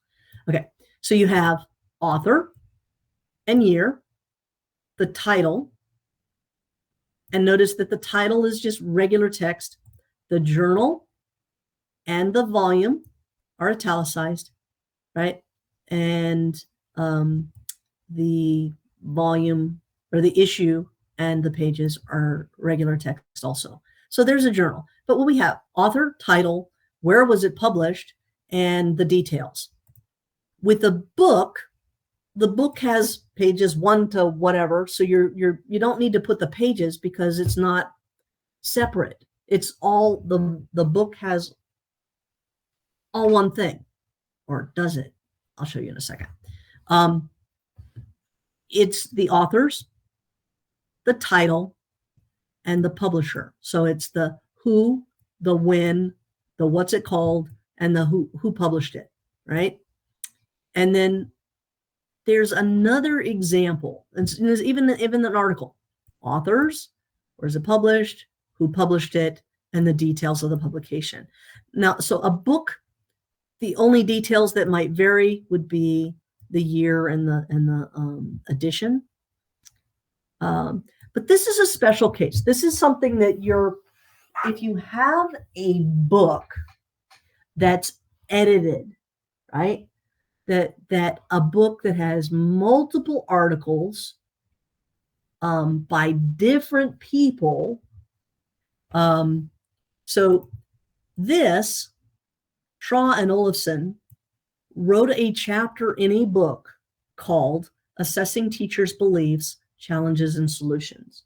Okay, so you have author and year, the title, and notice that the title is just regular text. The journal and the volume are italicized, right? And the volume or the issue and the pages are regular text also. So there's a journal. But what we have, author, title, where was it published, and the details. With the book has pages 1 to whatever, so you don't need to put the pages because it's not separate. It's all the book has all one thing, or does it? I'll show you in a second. It's the authors, the title, and the publisher. So it's the who, the when, the what's it called, and the who published it, right? And then there's another example, and there's even an article, authors, where is it published, who published it, and the details of the publication. Now, so a book, the only details that might vary would be the year and the edition. But this is a special case. This is something that if you have a book that's edited, right? That a book that has multiple articles by different people. So this, Shaw and Olafson wrote a chapter in a book called Assessing Teachers' Beliefs, Challenges, and Solutions.